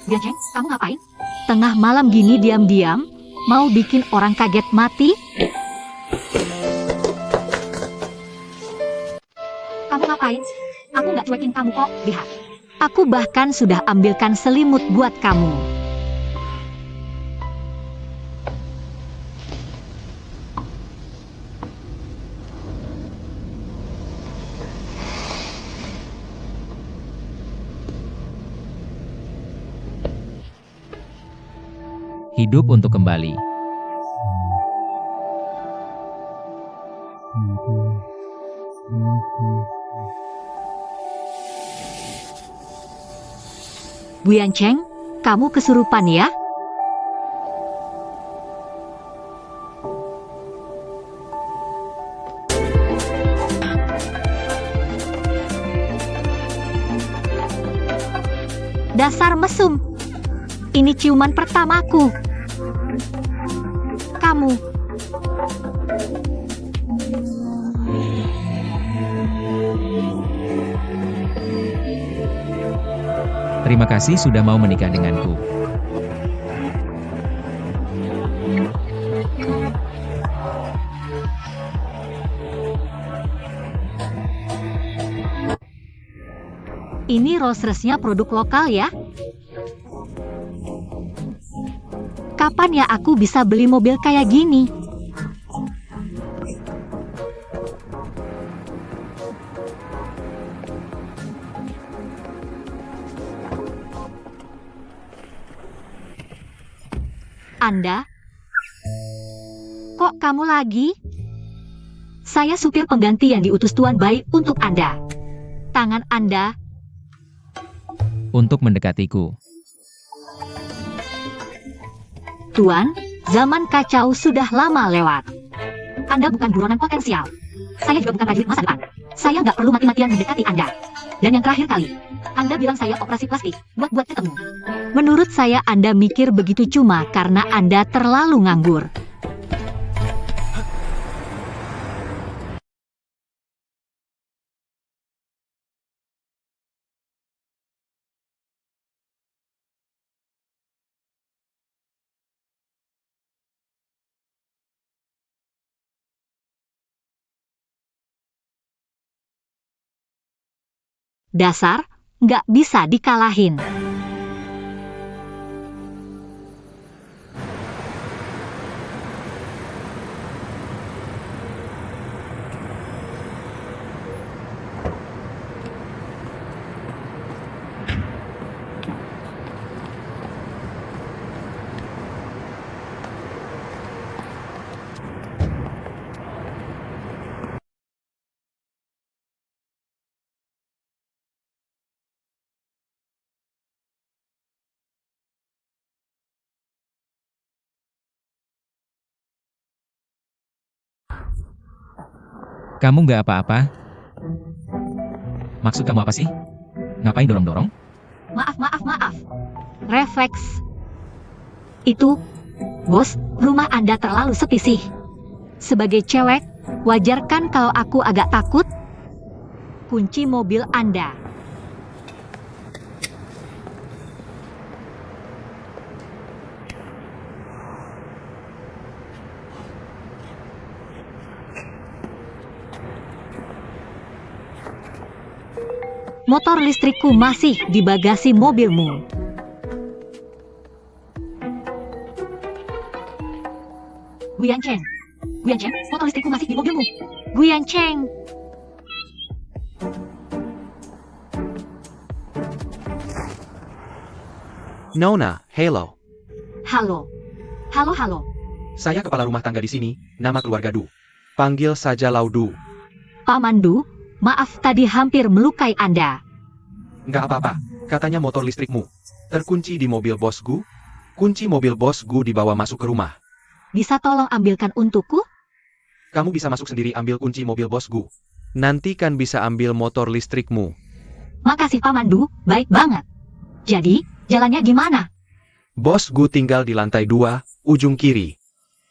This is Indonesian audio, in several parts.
Gajeng, kamu ngapain? Tengah malam gini diam-diam, mau bikin orang kaget mati? Kamu ngapain? Aku nggak cuekin kamu kok, lihat. Aku bahkan sudah ambilkan selimut buat kamu. Hidup untuk kembali. Bu Yanceng, kamu kesurupan ya? Dasar mesum. Ini ciuman pertamaku. Kamu. Terima kasih sudah mau menikah denganku. Ini Rolls-Royce-nya produk lokal ya? Kapan ya aku bisa beli mobil kayak gini? Anda? Kok kamu lagi? Saya supir pengganti yang diutus Tuan Baik untuk Anda. Tangan Anda. Untuk mendekatiku. Tuan, zaman kacau sudah lama lewat. Anda bukan buronan potensial. Saya juga bukan prajurit masa depan. Saya nggak perlu mati-matian mendekati Anda. Dan yang terakhir kali, Anda bilang saya operasi plastik, buat ketemu. Menurut saya Anda mikir begitu cuma karena Anda terlalu nganggur. Dasar, nggak bisa dikalahin. Kamu nggak apa-apa? Maksud kamu apa sih? Ngapain dorong-dorong? Maaf. Refleks. Itu, bos, rumah Anda terlalu sepi sih. Sebagai cewek, wajar kan kalau aku agak takut? Kunci mobil Anda. Motor listrikku masih di bagasi mobilmu. Bu Yanceng, motor listrikku masih di mobilmu. Bu Yanceng. Nona, hello. Halo. Saya kepala rumah tangga di sini, nama keluarga Du. Panggil saja Laudu. Pak Mandu, maaf tadi hampir melukai Anda. Nggak apa-apa, katanya motor listrikmu terkunci di mobil bosku. Kunci mobil bosku dibawa masuk ke rumah. Bisa tolong ambilkan untukku? Kamu bisa masuk sendiri ambil kunci mobil bosku. Nanti kan bisa ambil motor listrikmu. Makasih Pak Mandu, baik banget. Jadi, jalannya gimana? Bosku tinggal di lantai 2, ujung kiri.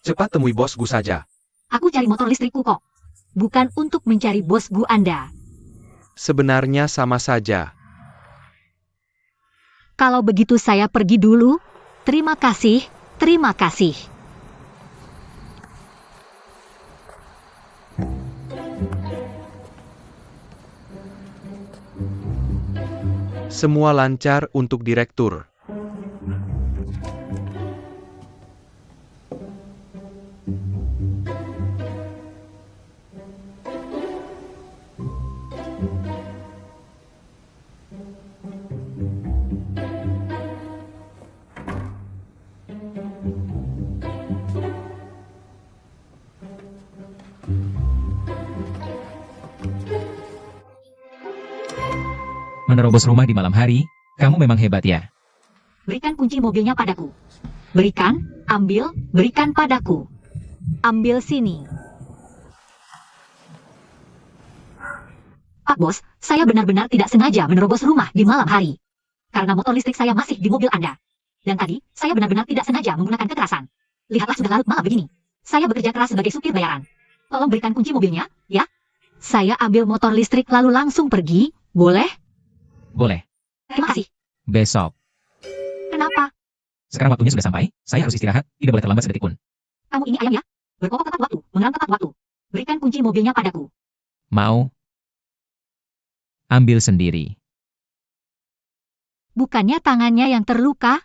Cepat temui bosku saja. Aku cari motor listrikku kok. Bukan untuk mencari bosku Anda. Sebenarnya sama saja. Kalau begitu saya pergi dulu. Terima kasih, terima kasih. Semua lancar untuk direktur. Menerobos rumah di malam hari, kamu memang hebat ya. Berikan kunci mobilnya padaku. Berikan, ambil, berikan padaku. Ambil sini. Pak Bos, saya benar-benar tidak sengaja menerobos rumah di malam hari. Karena motor listrik saya masih di mobil Anda. Dan tadi, saya benar-benar tidak sengaja menggunakan kekerasan. Lihatlah sudah larut malam begini. Saya bekerja keras sebagai supir bayaran. Tolong berikan kunci mobilnya, ya. Saya ambil motor listrik lalu langsung pergi, boleh? Boleh. Terima kasih. Besok. Kenapa? Sekarang waktunya sudah sampai, saya harus istirahat, tidak boleh terlambat sedetik pun. Kamu ini ayam ya? Berkokok tepat waktu, mengerang tepat waktu. Berikan kunci mobilnya padaku. Mau? Ambil sendiri. Bukannya tangannya yang terluka?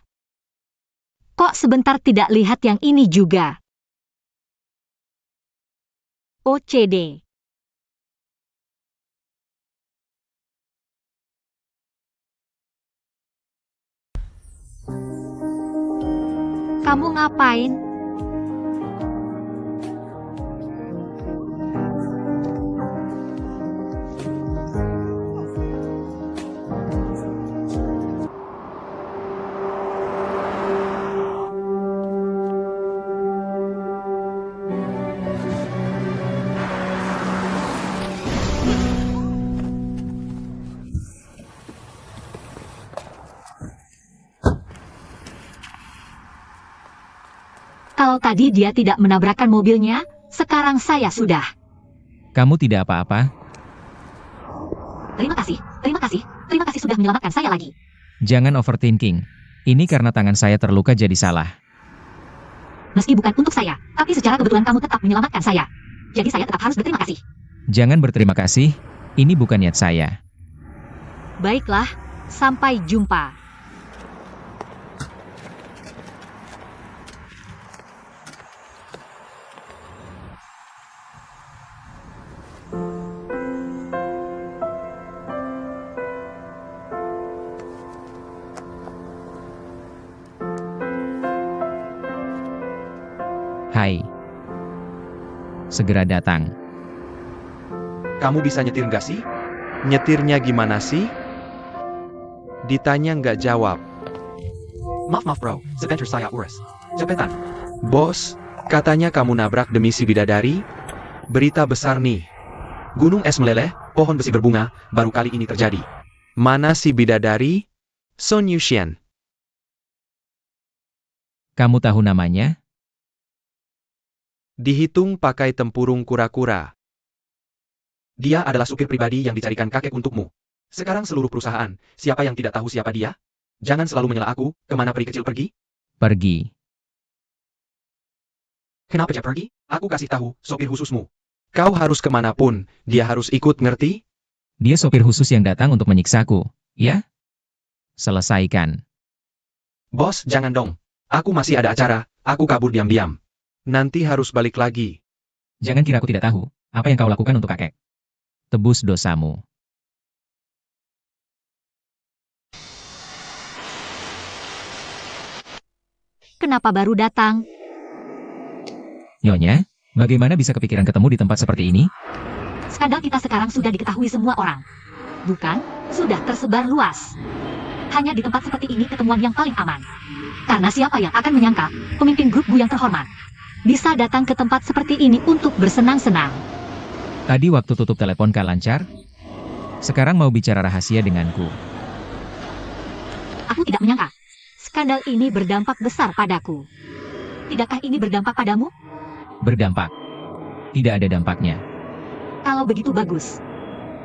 Kok sebentar tidak lihat yang ini juga? OCD. Kamu ngapain? Kalau tadi dia tidak menabrakkan mobilnya, sekarang saya sudah. Kamu tidak apa-apa? Terima kasih, terima kasih, terima kasih sudah menyelamatkan saya lagi. Jangan overthinking. Ini karena tangan saya terluka jadi salah. Meski bukan untuk saya, tapi secara kebetulan kamu tetap menyelamatkan saya. Jadi saya tetap harus berterima kasih. Jangan berterima kasih, ini bukan niat saya. Baiklah, sampai jumpa. Hai. Segera datang. Kamu bisa nyetir nggak sih? Nyetirnya gimana sih? Ditanya nggak jawab. Maaf bro, sebentar saya urus. Cepetan. Bos, katanya kamu nabrak demi si bidadari? Berita besar nih. Gunung es meleleh, pohon besi berbunga, baru kali ini terjadi. Mana si bidadari? Son Yushian. Kamu tahu namanya? Dihitung pakai tempurung kura-kura. Dia adalah supir pribadi yang dicarikan kakek untukmu. Sekarang seluruh perusahaan, siapa yang tidak tahu siapa dia? Jangan selalu menyela aku, kemana peri kecil pergi? Pergi. Kenapa dia pergi? Aku kasih tahu, sopir khususmu. Kau harus kemanapun, dia harus ikut, ngerti? Dia sopir khusus yang datang untuk menyiksaku, ya? Selesaikan. Bos, jangan dong. Aku masih ada acara, aku kabur diam-diam. Nanti harus balik lagi. Jangan kira aku tidak tahu, apa yang kau lakukan untuk kakek. Tebus dosamu. Kenapa baru datang? Nyonya, bagaimana bisa kepikiran ketemu di tempat seperti ini? Skandal kita sekarang sudah diketahui semua orang. Bukan, sudah tersebar luas. Hanya di tempat seperti ini ketemuan yang paling aman. Karena siapa yang akan menyangka, pemimpin grup Bu yang terhormat bisa datang ke tempat seperti ini untuk bersenang-senang. Tadi waktu tutup telepon kau lancar? Sekarang mau bicara rahasia denganku. Aku tidak menyangka. Skandal ini berdampak besar padaku. Tidakkah ini berdampak padamu? Berdampak. Tidak ada dampaknya. Kalau begitu bagus.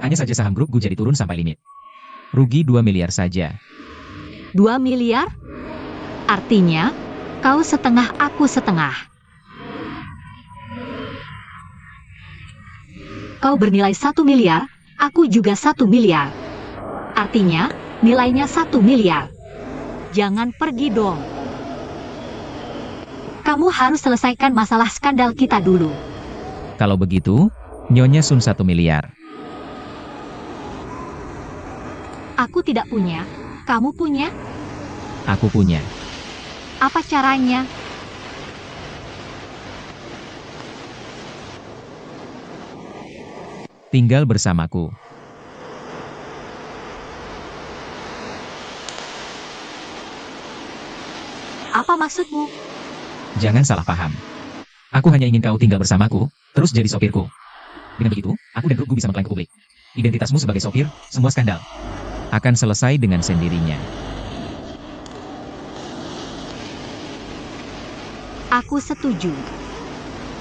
Hanya saja saham grup Gu jadi turun sampai limit. Rugi 2 miliar saja. 2 miliar? Artinya, kau setengah, aku setengah. Kau bernilai 1 miliar, aku juga 1 miliar. Artinya, nilainya 1 miliar. Jangan pergi dong. Kamu harus selesaikan masalah skandal kita dulu. Kalau begitu, Nyonya Sun 1 miliar. Aku tidak punya. Kamu punya? Aku punya. Apa caranya? Tinggal bersamaku. Apa maksudmu? Jangan salah paham. Aku hanya ingin kau tinggal bersamaku, terus jadi sopirku. Dengan begitu, aku dan grupku bisa mengklaim ke publik. Identitasmu sebagai sopir, semua skandal akan selesai dengan sendirinya. Aku setuju.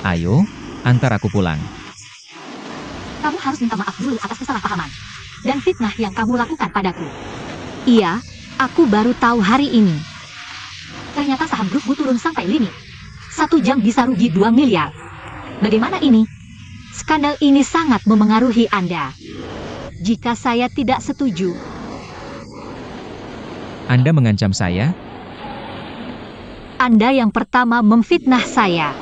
Ayo, antar aku pulang. Kamu harus minta maaf dulu atas kesalahpahaman dan fitnah yang kamu lakukan padaku. Iya, aku baru tahu hari ini. Ternyata saham grupku turun sampai limit. 1 jam bisa rugi 2 miliar. Bagaimana ini? Skandal ini sangat memengaruhi Anda. Jika saya tidak setuju, Anda mengancam saya? Anda yang pertama memfitnah saya.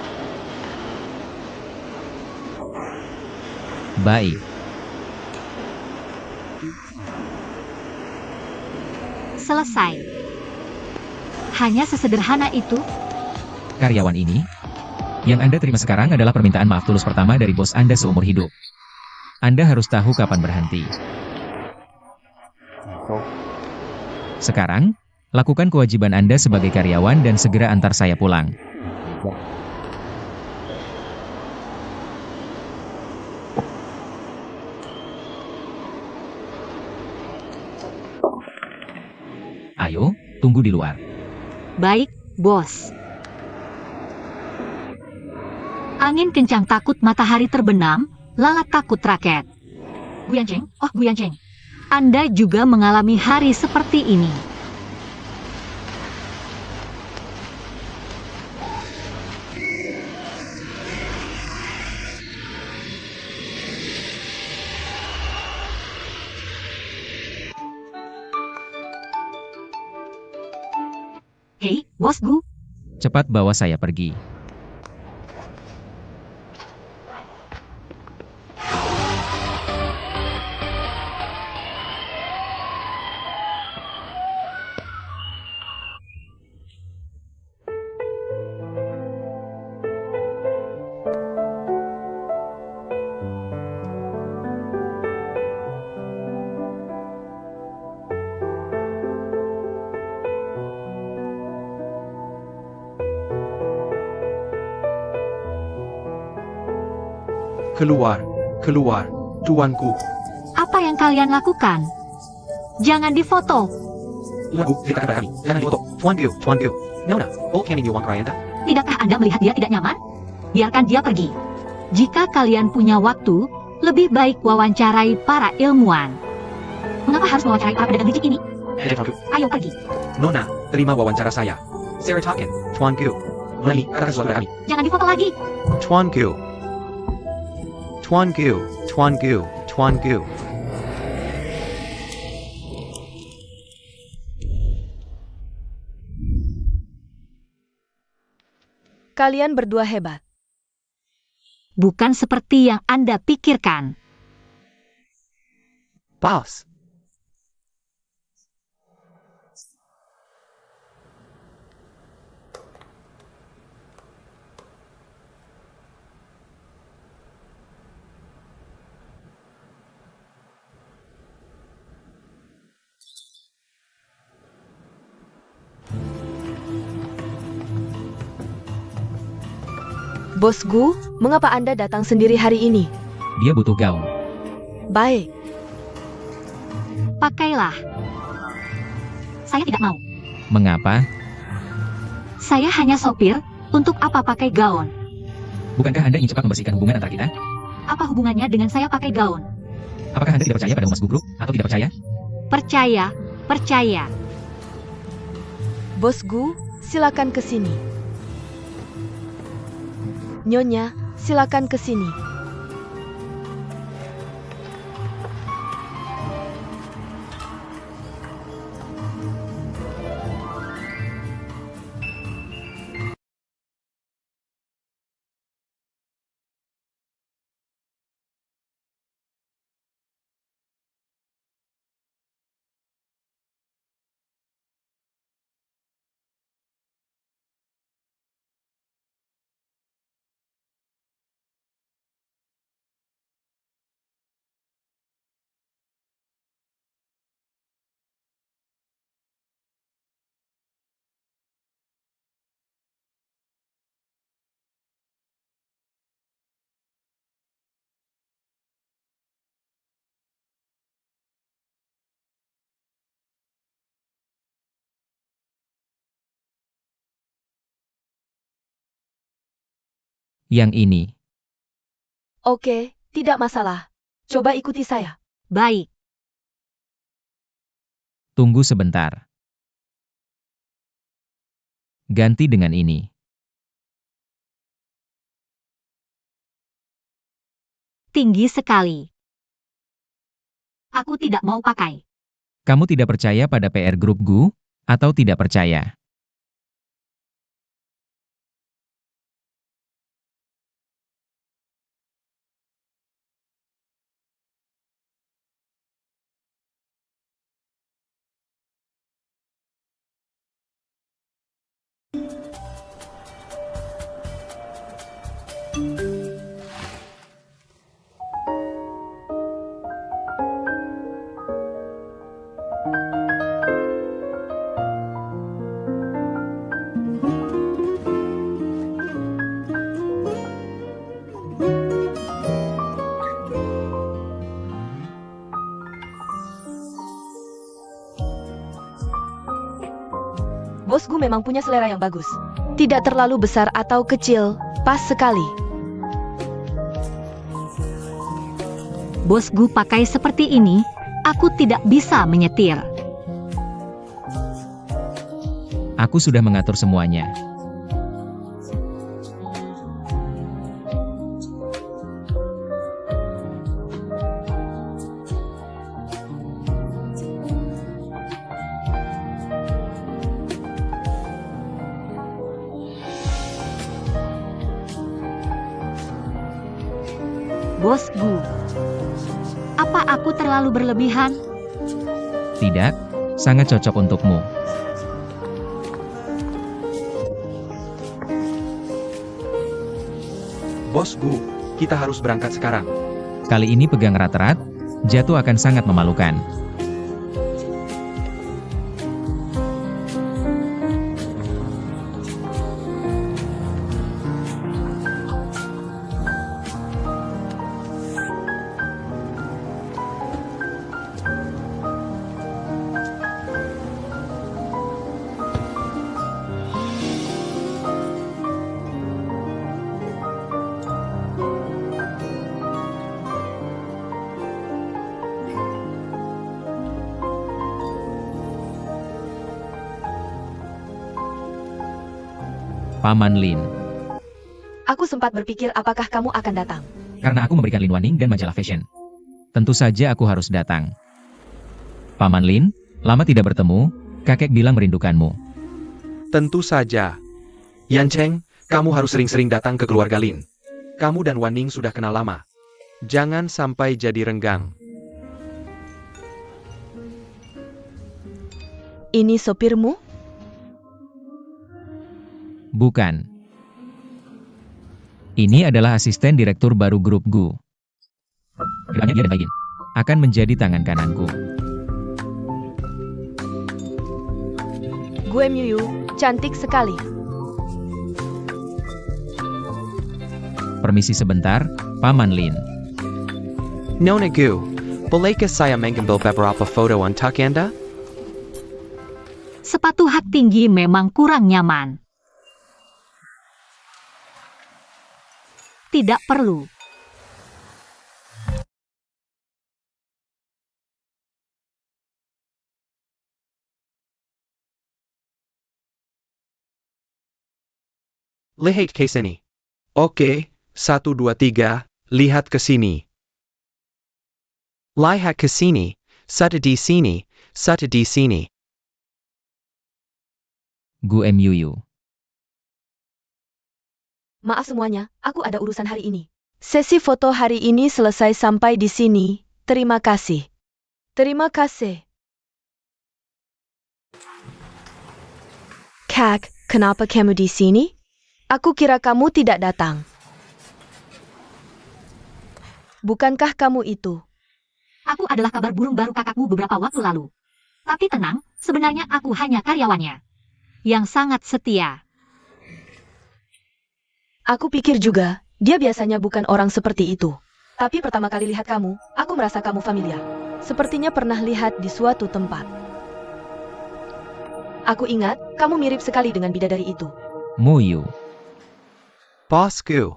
Baik. Selesai. Hanya sesederhana itu? Karyawan ini, yang Anda terima sekarang adalah permintaan maaf tulus pertama dari bos Anda seumur hidup. Anda harus tahu kapan berhenti. Sekarang, lakukan kewajiban Anda sebagai karyawan dan segera antar saya pulang. Ayo, tunggu di luar. Baik, bos. Angin kencang takut matahari terbenam, lalat takut raket. Bu Yancheng, oh Bu Yancheng. Anda juga mengalami hari seperti ini. Hei, bos Gu. Cepat bawa saya pergi. Keluar, keluar, tuanku. Apa yang kalian lakukan? Jangan difoto. Tuanku, ceritakan pada kami. Jangan difoto. Tuanku, tuanku. Nona, oh kami you want Anda? Tidakkah Anda melihat dia tidak nyaman? Biarkan dia pergi. Jika kalian punya waktu, lebih baik wawancarai para ilmuwan. Mengapa harus mewawancarai para pedagang licik ini? Tuanku. Ayo pergi. Nona, terima wawancara saya. Sarah Talkin, tuanku. Nona ini, katakan sesuatu pada kami. Jangan difoto lagi. Tuanku. Tuanku, tuanku, tuanku. Kalian berdua hebat. Bukan seperti yang Anda pikirkan. Boss. Bos Gu, mengapa Anda datang sendiri hari ini? Dia butuh gaun. Baik, Pakailah. Saya tidak mau. Mengapa? Saya hanya sopir, untuk apa pakai gaun? Bukankah Anda ingin cepat membersihkan hubungan antara kita? Apa hubungannya dengan saya pakai gaun? Apakah Anda tidak percaya pada Humas Gugruk, atau tidak percaya? Percaya, percaya. Bos Gu, silakan ke sini. Nyonya, silakan ke sini. Yang ini. Oke, tidak masalah. Coba ikuti saya. Baik, Tunggu sebentar. Ganti dengan ini. tinggi sekali. Aku tidak mau pakai. Kamu tidak percaya pada PR Group Gu? Atau tidak percaya? Bos Gu memang punya selera yang bagus. Tidak terlalu besar atau kecil, pas sekali. Bos Gu pakai seperti ini, aku tidak bisa menyetir. Aku sudah mengatur semuanya. Bos Gu, apa aku terlalu berlebihan? Tidak, sangat cocok untukmu. Bos Gu, kita harus berangkat sekarang. Kali ini pegang erat-erat, jatuh akan sangat memalukan. Paman Lin. Aku sempat berpikir apakah kamu akan datang. Karena aku memberikan Lin Waning dan majalah fashion. Tentu saja aku harus datang. Paman Lin, lama tidak bertemu, kakek bilang merindukanmu. Tentu saja. Yan Cheng, kamu harus sering-sering datang ke keluarga Lin. Kamu dan Wan Ning sudah kenal lama. Jangan sampai jadi renggang. Ini sopirmu? Bukan. Ini adalah asisten direktur baru grup Gu. Bilangnya dia dan Baigin akan menjadi tangan kananku. Gue Miu, cantik sekali. Permisi sebentar, Paman Lin. Nona Gu, bolehkah saya mengambil beberapa foto untuk Anda? Sepatu hak tinggi memang kurang nyaman. Tidak perlu. Lihat ke sini. Oke, 1, 2, 3, lihat ke sini. Lihat ke sini, satu di sini, satu di sini. Gu MUU. Maaf semuanya, aku ada urusan hari ini. Sesi foto hari ini selesai sampai di sini. Terima kasih. Terima kasih. Kak, kenapa kamu di sini? Aku kira kamu tidak datang. Bukankah kamu itu? Aku adalah kabar burung baru kakakmu beberapa waktu lalu. Tapi tenang, sebenarnya aku hanya karyawannya. Yang sangat setia. Aku pikir juga, dia biasanya bukan orang seperti itu. Tapi pertama kali lihat kamu, aku merasa kamu familiar. Sepertinya pernah lihat di suatu tempat. Aku ingat, kamu mirip sekali dengan bidadari itu. Muyu. Bosku.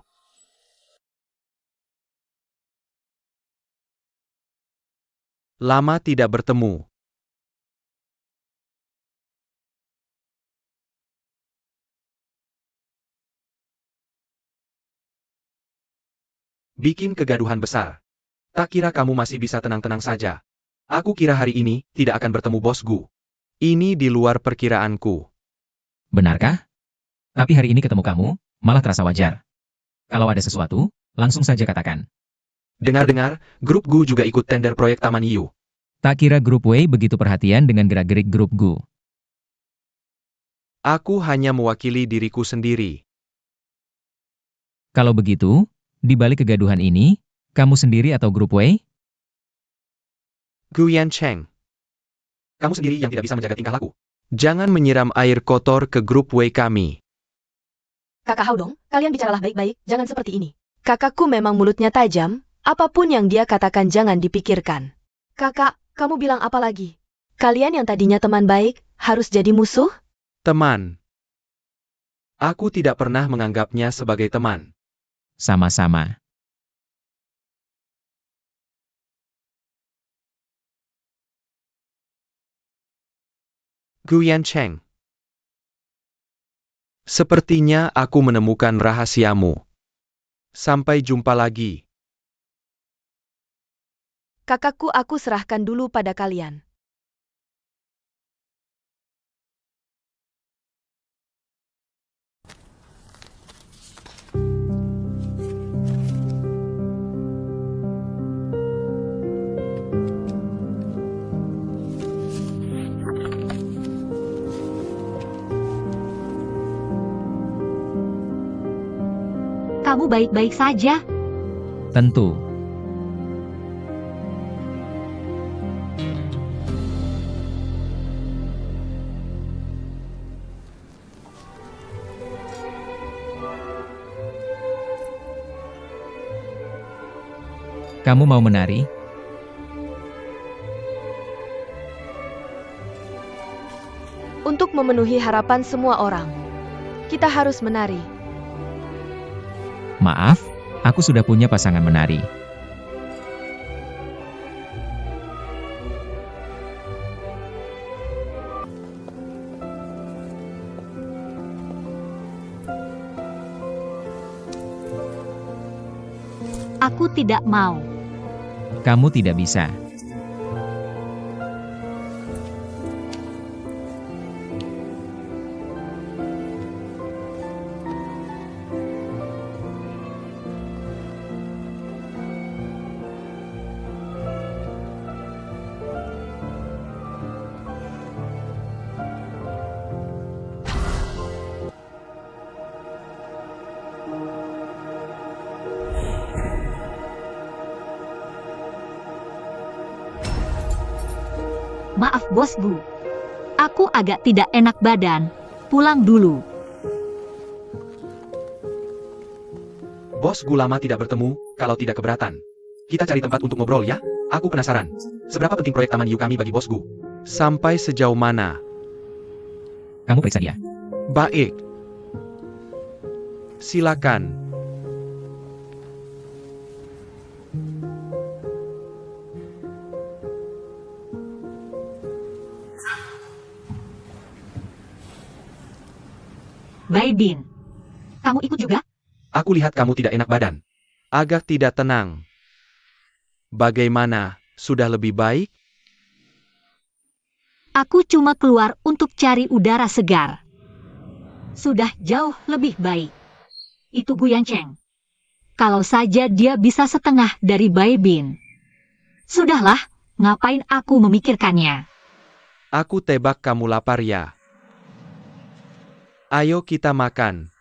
Lama tidak bertemu. Bikin kegaduhan besar. Tak kira kamu masih bisa tenang-tenang saja. Aku kira hari ini tidak akan bertemu bosku. Ini di luar perkiraanku. Benarkah? Tapi hari ini ketemu kamu, malah terasa wajar. Kalau ada sesuatu, langsung saja katakan. Dengar-dengar, grup Gu juga ikut tender proyek Taman Yu. Tak kira grup Wei begitu perhatian dengan gerak-gerik grup Gu. Aku hanya mewakili diriku sendiri. Kalau begitu, di balik kegaduhan ini, kamu sendiri atau grup Wei? Gu Yancheng. Kamu sendiri yang tidak bisa menjaga tingkah laku. Jangan menyiram air kotor ke grup Wei kami. Kakak Haudong, kalian bicaralah baik-baik, jangan seperti ini. Kakakku memang mulutnya tajam, apapun yang dia katakan jangan dipikirkan. Kakak, kamu bilang apa lagi? Kalian yang tadinya teman baik, harus jadi musuh? Teman. Aku tidak pernah menganggapnya sebagai teman. Sama-sama. Gu Yancheng. Sepertinya aku menemukan rahasiamu. Sampai jumpa lagi. Kakakku aku serahkan dulu pada kalian. Kamu baik-baik saja. Tentu. Kamu mau menari? Untuk memenuhi harapan semua orang, kita harus menari. Maaf, aku sudah punya pasangan menari. Aku tidak mau. Kamu tidak bisa. Maaf bos Bu. Aku agak tidak enak badan. Pulang dulu. Bos Gu lama tidak bertemu, kalau tidak keberatan. Kita cari tempat untuk ngobrol ya? Aku penasaran. Seberapa penting proyek Taman Yu kami bagi bos Gu? Sampai sejauh mana? Kamu periksa dia. Baik. Silakan. Baibin. Kamu ikut juga? Aku lihat kamu tidak enak badan. Agak tidak tenang. Bagaimana, sudah lebih baik? Aku cuma keluar untuk cari udara segar. Sudah jauh lebih baik. Itu Gu Yancheng. Kalau saja dia bisa setengah dari Bai Bin. Sudahlah, ngapain aku memikirkannya? Aku tebak kamu lapar ya. Ayo kita makan.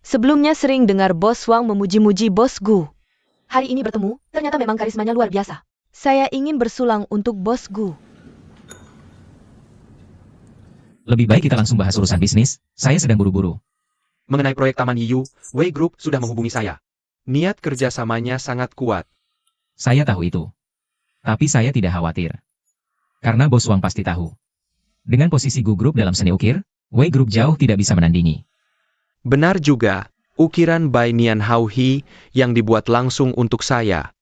Sebelumnya sering dengar Bos Wang memuji-muji Bos Gu. Hari ini bertemu, ternyata memang karismanya luar biasa. Saya ingin bersulang untuk Bos Gu. Lebih baik kita langsung bahas urusan bisnis, saya sedang buru-buru. Mengenai proyek Taman Yiyu, Wei Group sudah menghubungi saya. Niat kerjasamanya sangat kuat. Saya tahu itu. Tapi saya tidak khawatir. Karena Bos Wang pasti tahu. Dengan posisi Gu Group dalam seni ukir, Wei Group jauh tidak bisa menandingi. Benar juga, ukiran Bai Nian Hao Hi yang dibuat langsung untuk saya.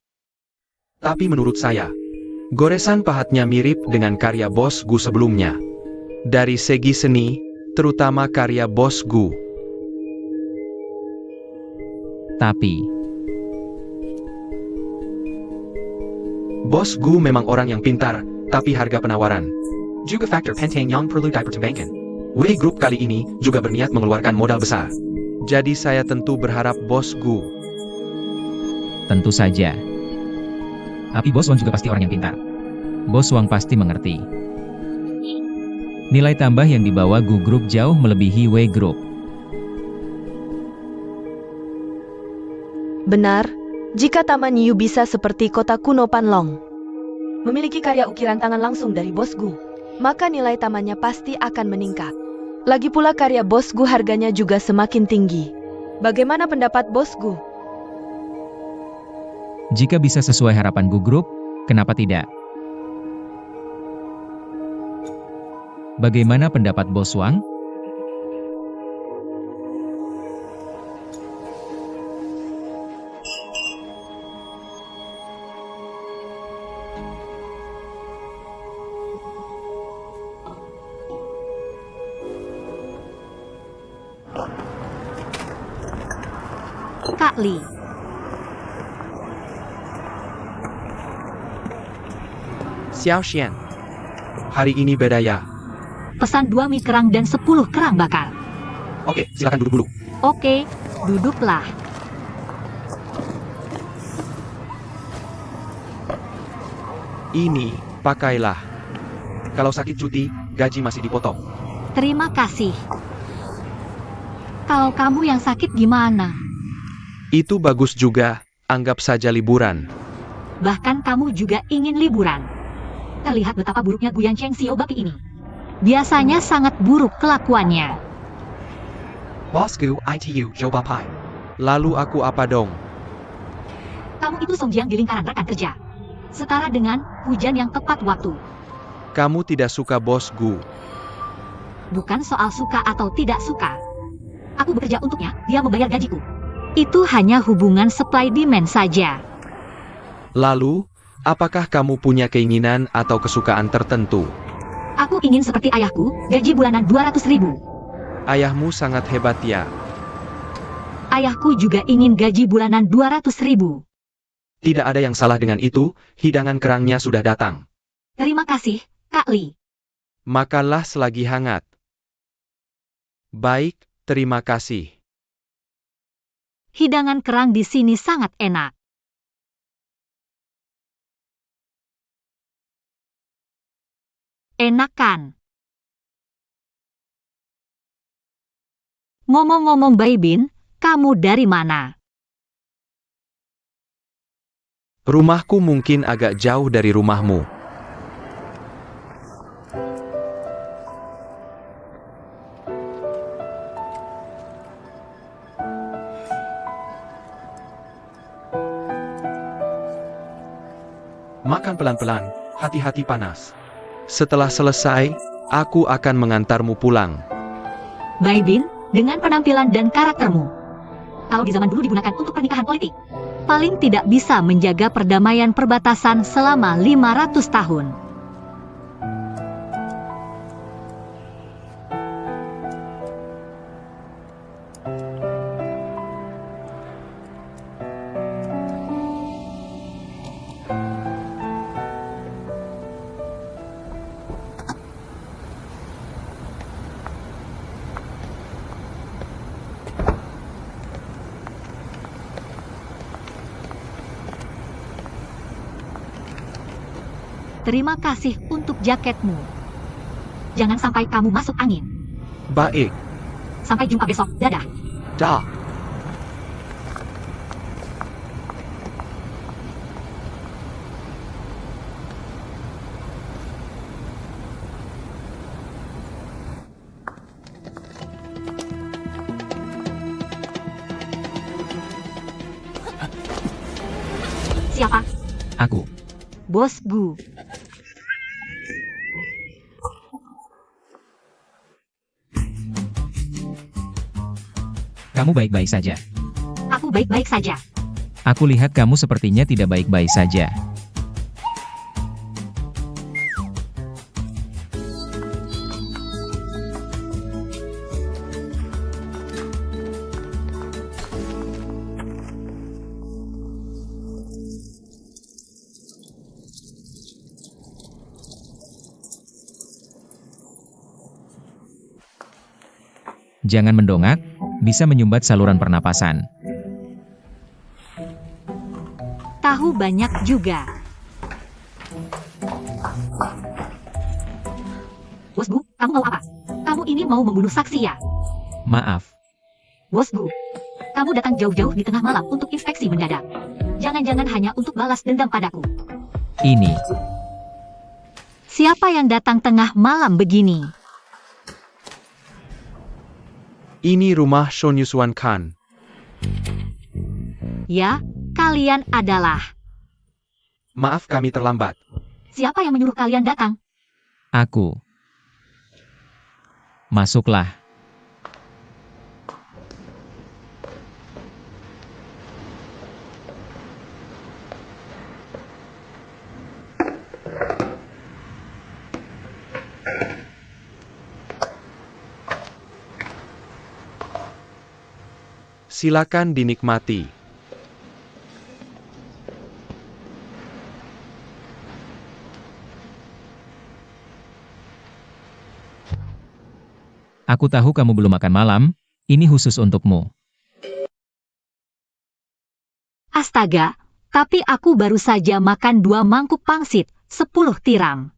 Tapi menurut saya, goresan pahatnya mirip dengan karya Bos Gu sebelumnya. Dari segi seni, terutama karya Bos Gu. Tapi, Bos Gu memang orang yang pintar, tapi harga penawaran juga faktor penting yang perlu dipertimbangkan. Wei Group kali ini juga berniat mengeluarkan modal besar. Jadi saya tentu berharap Bos Gu. tentu saja. Tapi Bos Wang juga pasti orang yang pintar. Bos Wang pasti mengerti. Nilai tambah yang dibawa Gu Group jauh melebihi Wei Group. Benar, jika Taman Yiyu bisa seperti kota kuno Panlong, memiliki karya ukiran tangan langsung dari Bos Gu, maka nilai tamannya pasti akan meningkat. Lagi pula karya Bos Gu harganya juga semakin tinggi. Bagaimana pendapat Bos Gu? Jika bisa sesuai harapan Gu Group, kenapa tidak? Bagaimana pendapat Bos Wang? Kak Li. Xiao Xian. Hari ini beda ya. Pesan 2 mie kerang dan 10 kerang bakar. Oke, silakan duduk dulu. Oke, duduklah. Ini, pakailah. Kalau sakit cuti, gaji masih dipotong. Terima kasih. Kalau kamu yang sakit gimana? Itu bagus juga, anggap saja liburan. Bahkan kamu juga ingin liburan. Terlihat betapa buruknya Gu Yancheng Xiao Baki ini. Biasanya sangat buruk kelakuannya. Bosku, ITU, Joba Pai. Lalu aku apa dong? Kamu itu Songjiang di lingkaran rekan kerja. Setara dengan hujan yang tepat waktu. Kamu tidak suka Bos Gu. Bukan soal suka atau tidak suka. Aku bekerja untuknya, dia membayar gajiku. Itu hanya hubungan supply demand saja. Lalu, apakah kamu punya keinginan atau kesukaan tertentu? Aku ingin seperti ayahku, gaji bulanan 200.000. Ayahmu sangat hebat ya. Ayahku juga ingin gaji bulanan 200.000. Tidak ada yang salah dengan itu, hidangan kerangnya sudah datang. Terima kasih, Kak Li. Makanlah selagi hangat. Baik, terima kasih. Hidangan kerang di sini sangat enak. Enak kan? Ngomong-ngomong Bai Bin, kamu dari mana? Rumahku mungkin agak jauh dari rumahmu. Makan pelan-pelan, hati-hati panas. Setelah selesai, aku akan mengantarmu pulang. Bai Bin, dengan penampilan dan karaktermu. Kalau di zaman dulu digunakan untuk pernikahan politik. paling tidak bisa menjaga perdamaian perbatasan selama 500 tahun. Terima kasih untuk jaketmu. Jangan sampai kamu masuk angin. Baik. Sampai jumpa besok. Dadah. Dah. Siapa? Aku. Bos Gu. Kamu baik-baik saja. Aku baik-baik saja. Aku lihat kamu sepertinya tidak baik-baik saja. Jangan mendongak, bisa menyumbat saluran pernapasan. Tahu banyak juga. Bos Gu, kamu mau apa? Kamu ini mau membunuh saksi ya? Maaf, Bos Gu, kamu datang jauh-jauh di tengah malam untuk inspeksi mendadak. Jangan-jangan hanya untuk balas dendam padaku. ini. Siapa yang datang tengah malam begini? Ini rumah Shon Yusuan Khan. Ya, kalian adalah. Maaf kami terlambat. Siapa yang menyuruh kalian datang? Aku. Masuklah. Silakan dinikmati. Aku tahu kamu belum makan malam, ini khusus untukmu. Astaga, tapi aku baru saja makan 2 mangkuk pangsit, 10 tiram.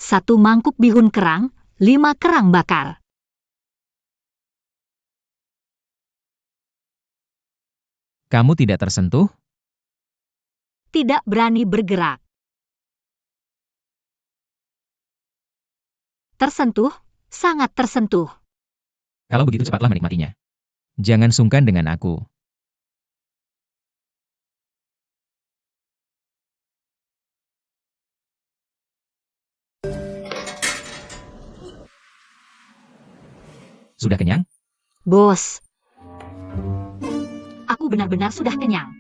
1 mangkuk bihun kerang, 5 kerang bakar. Kamu tidak tersentuh? Tidak berani bergerak. Tersentuh, sangat tersentuh. Kalau begitu cepatlah menikmatinya. Jangan sungkan dengan aku. Sudah kenyang? Bos. Aku benar-benar sudah kenyang.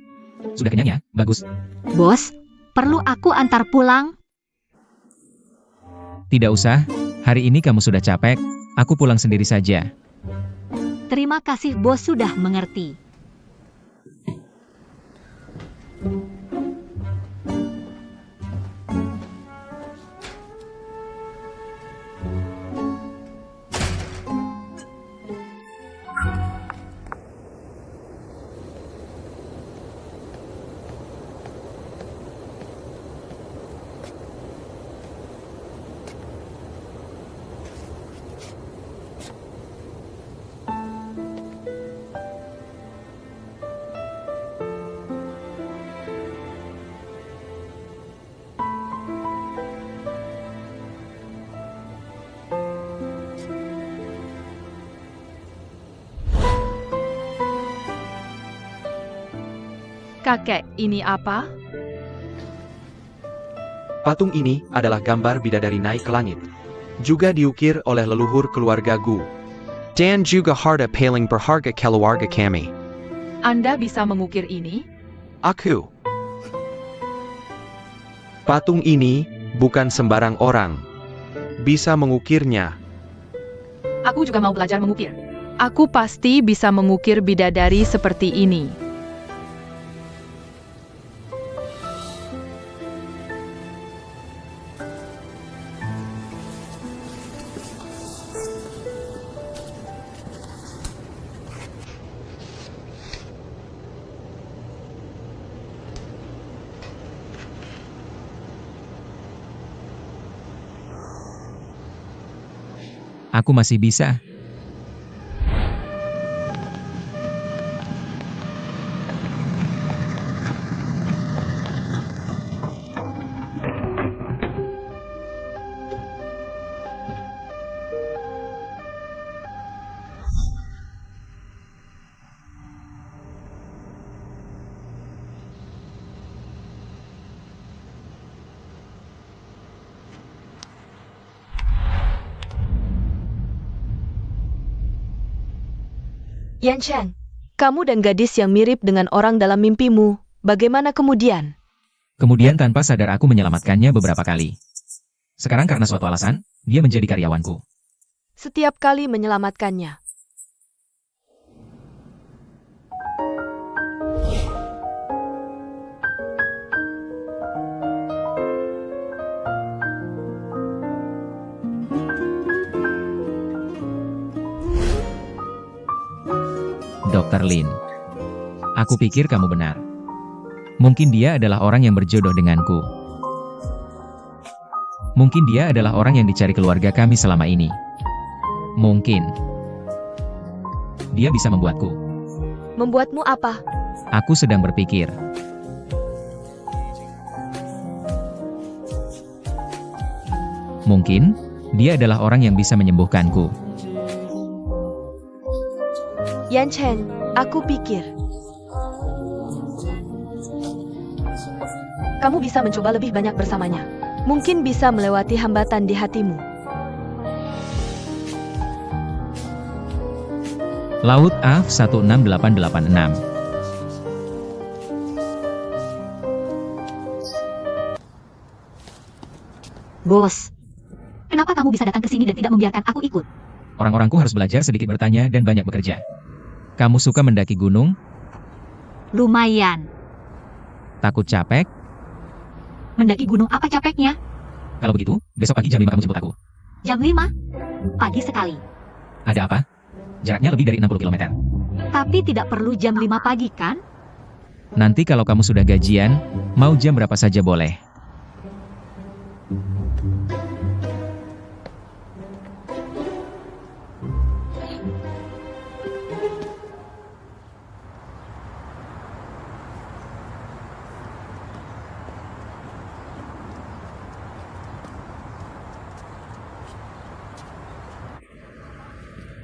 Sudah kenyang ya? Bagus. Bos, perlu aku antar pulang? Tidak usah, hari ini kamu sudah capek, aku pulang sendiri saja. Terima kasih bos sudah mengerti. Kakek, ini apa? Patung ini adalah gambar bidadari naik ke langit. Juga diukir oleh leluhur keluarga Gu. Dan juga harta paling berharga keluarga kami. Anda bisa mengukir ini? Aku. Patung ini bukan sembarang orang bisa mengukirnya. Aku juga mau belajar mengukir. Aku pasti bisa mengukir bidadari seperti ini. Aku masih bisa. Yan Chen, kamu dan gadis yang mirip dengan orang dalam mimpimu, bagaimana kemudian? Kemudian tanpa sadar aku menyelamatkannya beberapa kali. Sekarang karena suatu alasan, dia menjadi karyawanku. Setiap kali menyelamatkannya. Dr. Lin. Aku pikir kamu benar. Mungkin dia adalah orang yang berjodoh denganku. Mungkin dia adalah orang yang dicari keluarga kami selama ini. Mungkin. Dia bisa membuatku. Membuatmu apa? Aku sedang berpikir. Mungkin, dia adalah orang yang bisa menyembuhkanku. Yan Chen, aku pikir kamu bisa mencoba lebih banyak bersamanya. Mungkin bisa melewati hambatan di hatimu. Laut AF 16886. Bos, kenapa kamu bisa datang ke sini dan tidak membiarkan aku ikut? Orang-orangku harus belajar sedikit bertanya dan banyak bekerja. Kamu suka mendaki gunung? Lumayan. Takut capek? Mendaki gunung apa capeknya? Kalau begitu, besok pagi jam 5 kamu jemput aku. Jam 5? Pagi sekali. Ada apa? Jaraknya lebih dari 60 km. Tapi tidak perlu jam 5 pagi kan? Nanti kalau kamu sudah gajian, mau jam berapa saja boleh.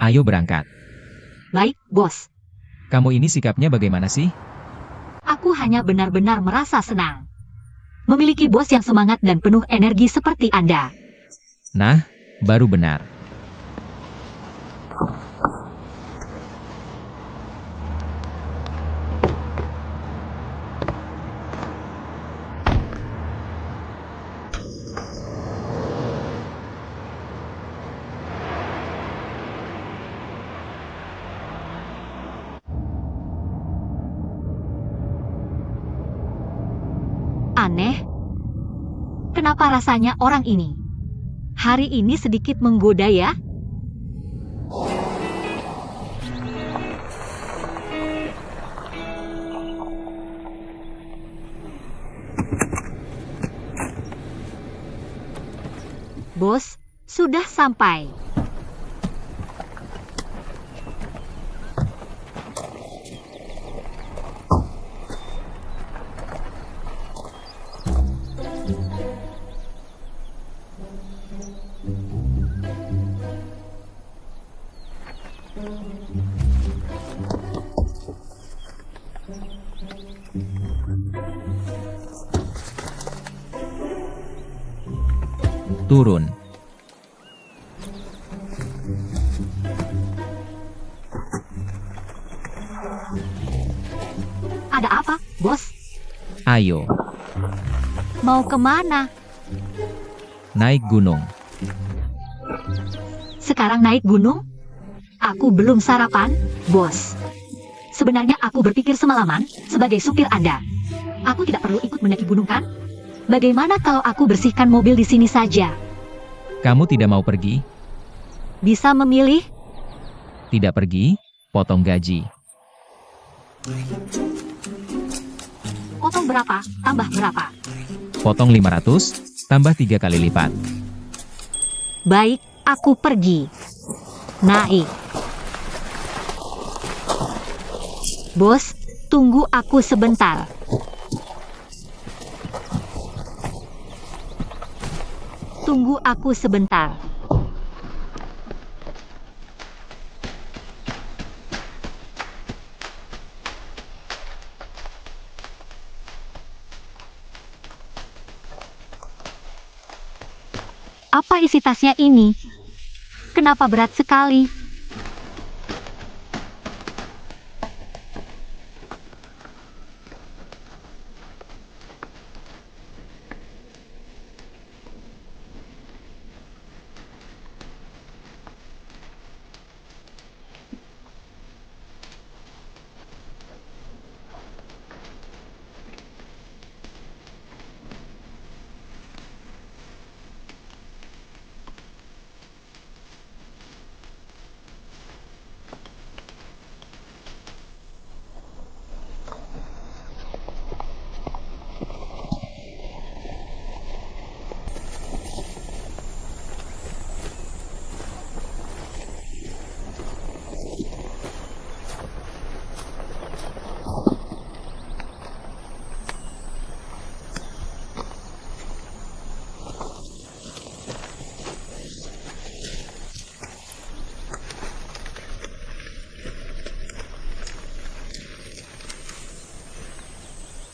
Ayo berangkat. Baik, bos. Kamu ini sikapnya bagaimana sih? Aku hanya benar-benar merasa senang memiliki bos yang semangat dan penuh energi seperti Anda. Nah, baru benar. Aneh. Kenapa rasanya orang ini hari ini sedikit menggoda ya? Bos, sudah sampai. Turun. Ada apa, bos? Ayo, Mau kemana? naik gunung. Sekarang naik gunung? Aku belum sarapan, bos. Sebenarnya aku berpikir semalaman, sebagai supir Anda. Aku tidak perlu ikut mendaki gunung kan? Bagaimana kalau aku bersihkan mobil di sini saja? Kamu tidak mau pergi? Bisa memilih? Tidak pergi, potong gaji. Potong berapa, tambah berapa? Potong 500, tambah 3 kali lipat. Baik, aku pergi. Naik. Bos, tunggu aku sebentar. Tunggu aku sebentar. Apa isi tasnya ini? Kenapa berat sekali?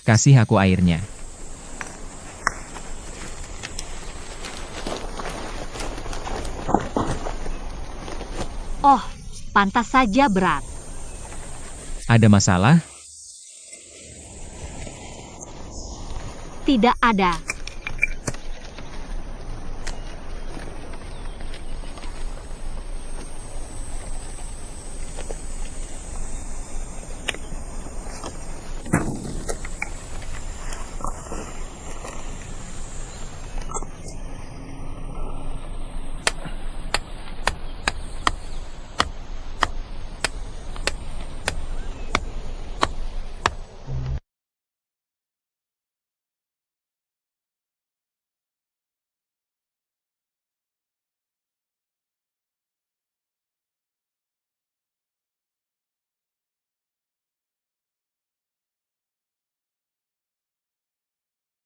Kasih aku airnya. Oh, pantas saja berat. Ada masalah? Tidak ada.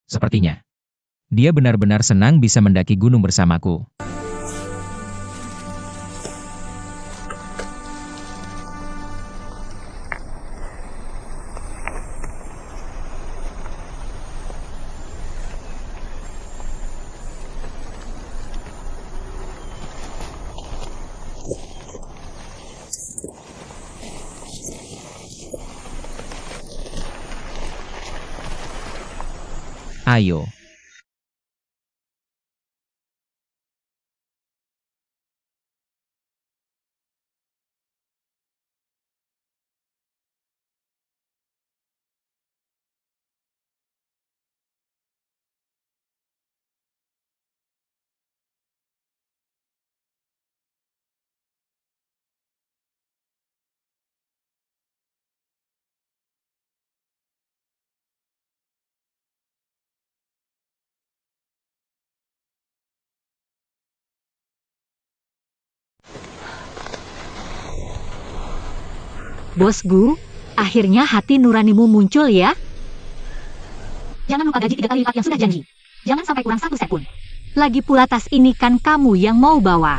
Sepertinya. Dia benar-benar senang bisa mendaki gunung bersamaku. Ayo. Bosku, akhirnya hati nuranimu muncul ya. Jangan lupa gaji 3 kali lipat yang sudah janji. Jangan sampai kurang 1 sen pun. Lagi pula tas ini kan kamu yang mau bawa.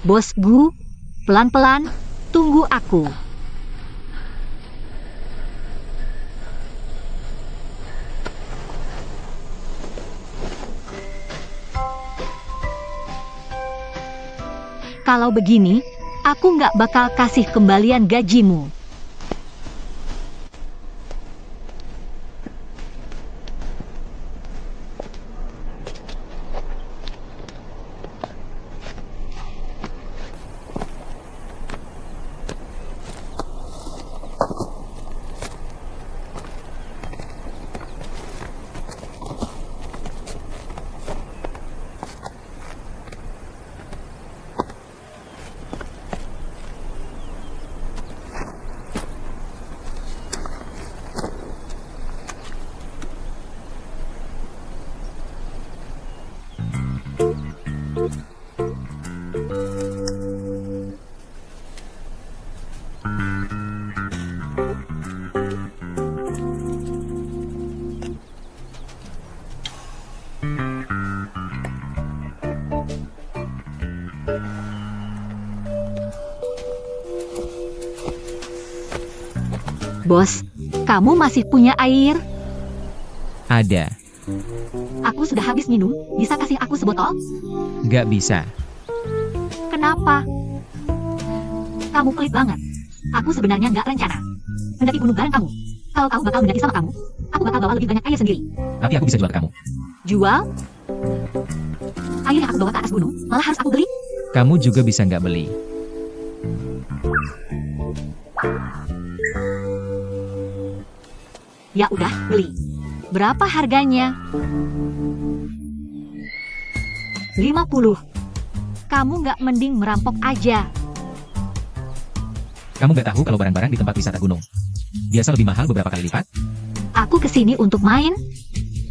Bosku, pelan-pelan, tunggu aku. Kalau begini, aku nggak bakal kasih kembalian gajimu. Bos, kamu masih punya air? Ada. Aku sudah habis minum, bisa kasih aku sebotol? Nggak bisa. Kenapa? Kamu pelit banget. Aku sebenarnya nggak rencana mendaki gunung bareng kamu. Kalau kamu bakal mendaki sama kamu, aku bakal bawa lebih banyak air sendiri. Tapi aku bisa jual ke kamu. Jual? Air yang aku bawa ke atas gunung, malah harus aku beli? Kamu juga bisa nggak beli. Ya udah, beli. Berapa harganya? 50. Kamu nggak mending merampok aja? Kamu nggak tahu kalau barang-barang di tempat wisata gunung biasa lebih mahal beberapa kali lipat? Aku kesini untuk main.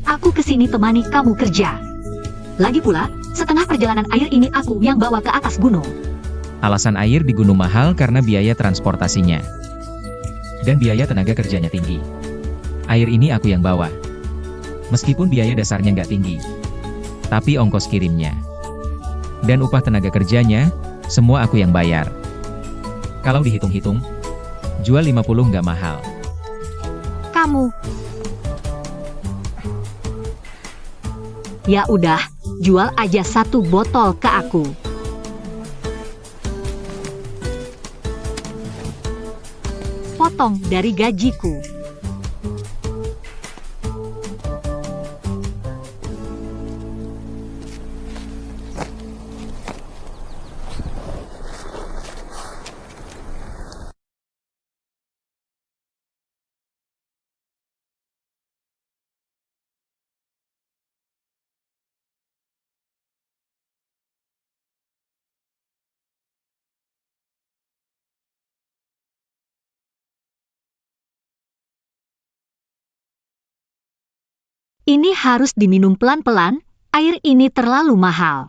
Aku kesini temani kamu kerja. Lagi pula, setengah perjalanan air ini aku yang bawa ke atas gunung. Alasan air di gunung mahal karena biaya transportasinya. Dan biaya tenaga kerjanya tinggi. Air ini aku yang bawa. Meskipun biaya dasarnya nggak tinggi. Tapi ongkos kirimnya. Dan upah tenaga kerjanya, semua aku yang bayar. Kalau dihitung-hitung, jual 50 nggak mahal. Kamu. Ya udah, jual aja 1 botol ke aku. Potong dari gajiku. Ini harus diminum pelan-pelan, air ini terlalu mahal.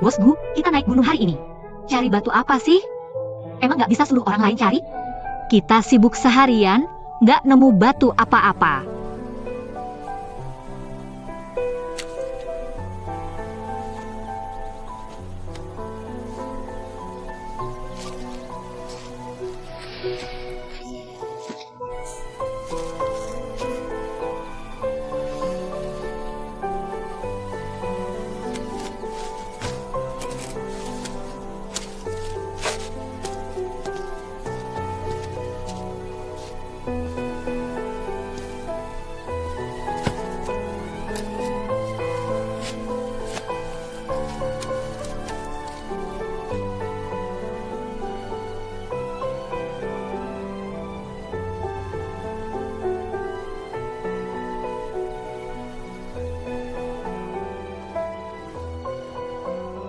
Bos Bu, kita naik gunung hari ini. Cari batu apa sih? Emang nggak bisa suruh orang lain cari? Kita sibuk seharian, nggak nemu batu apa-apa.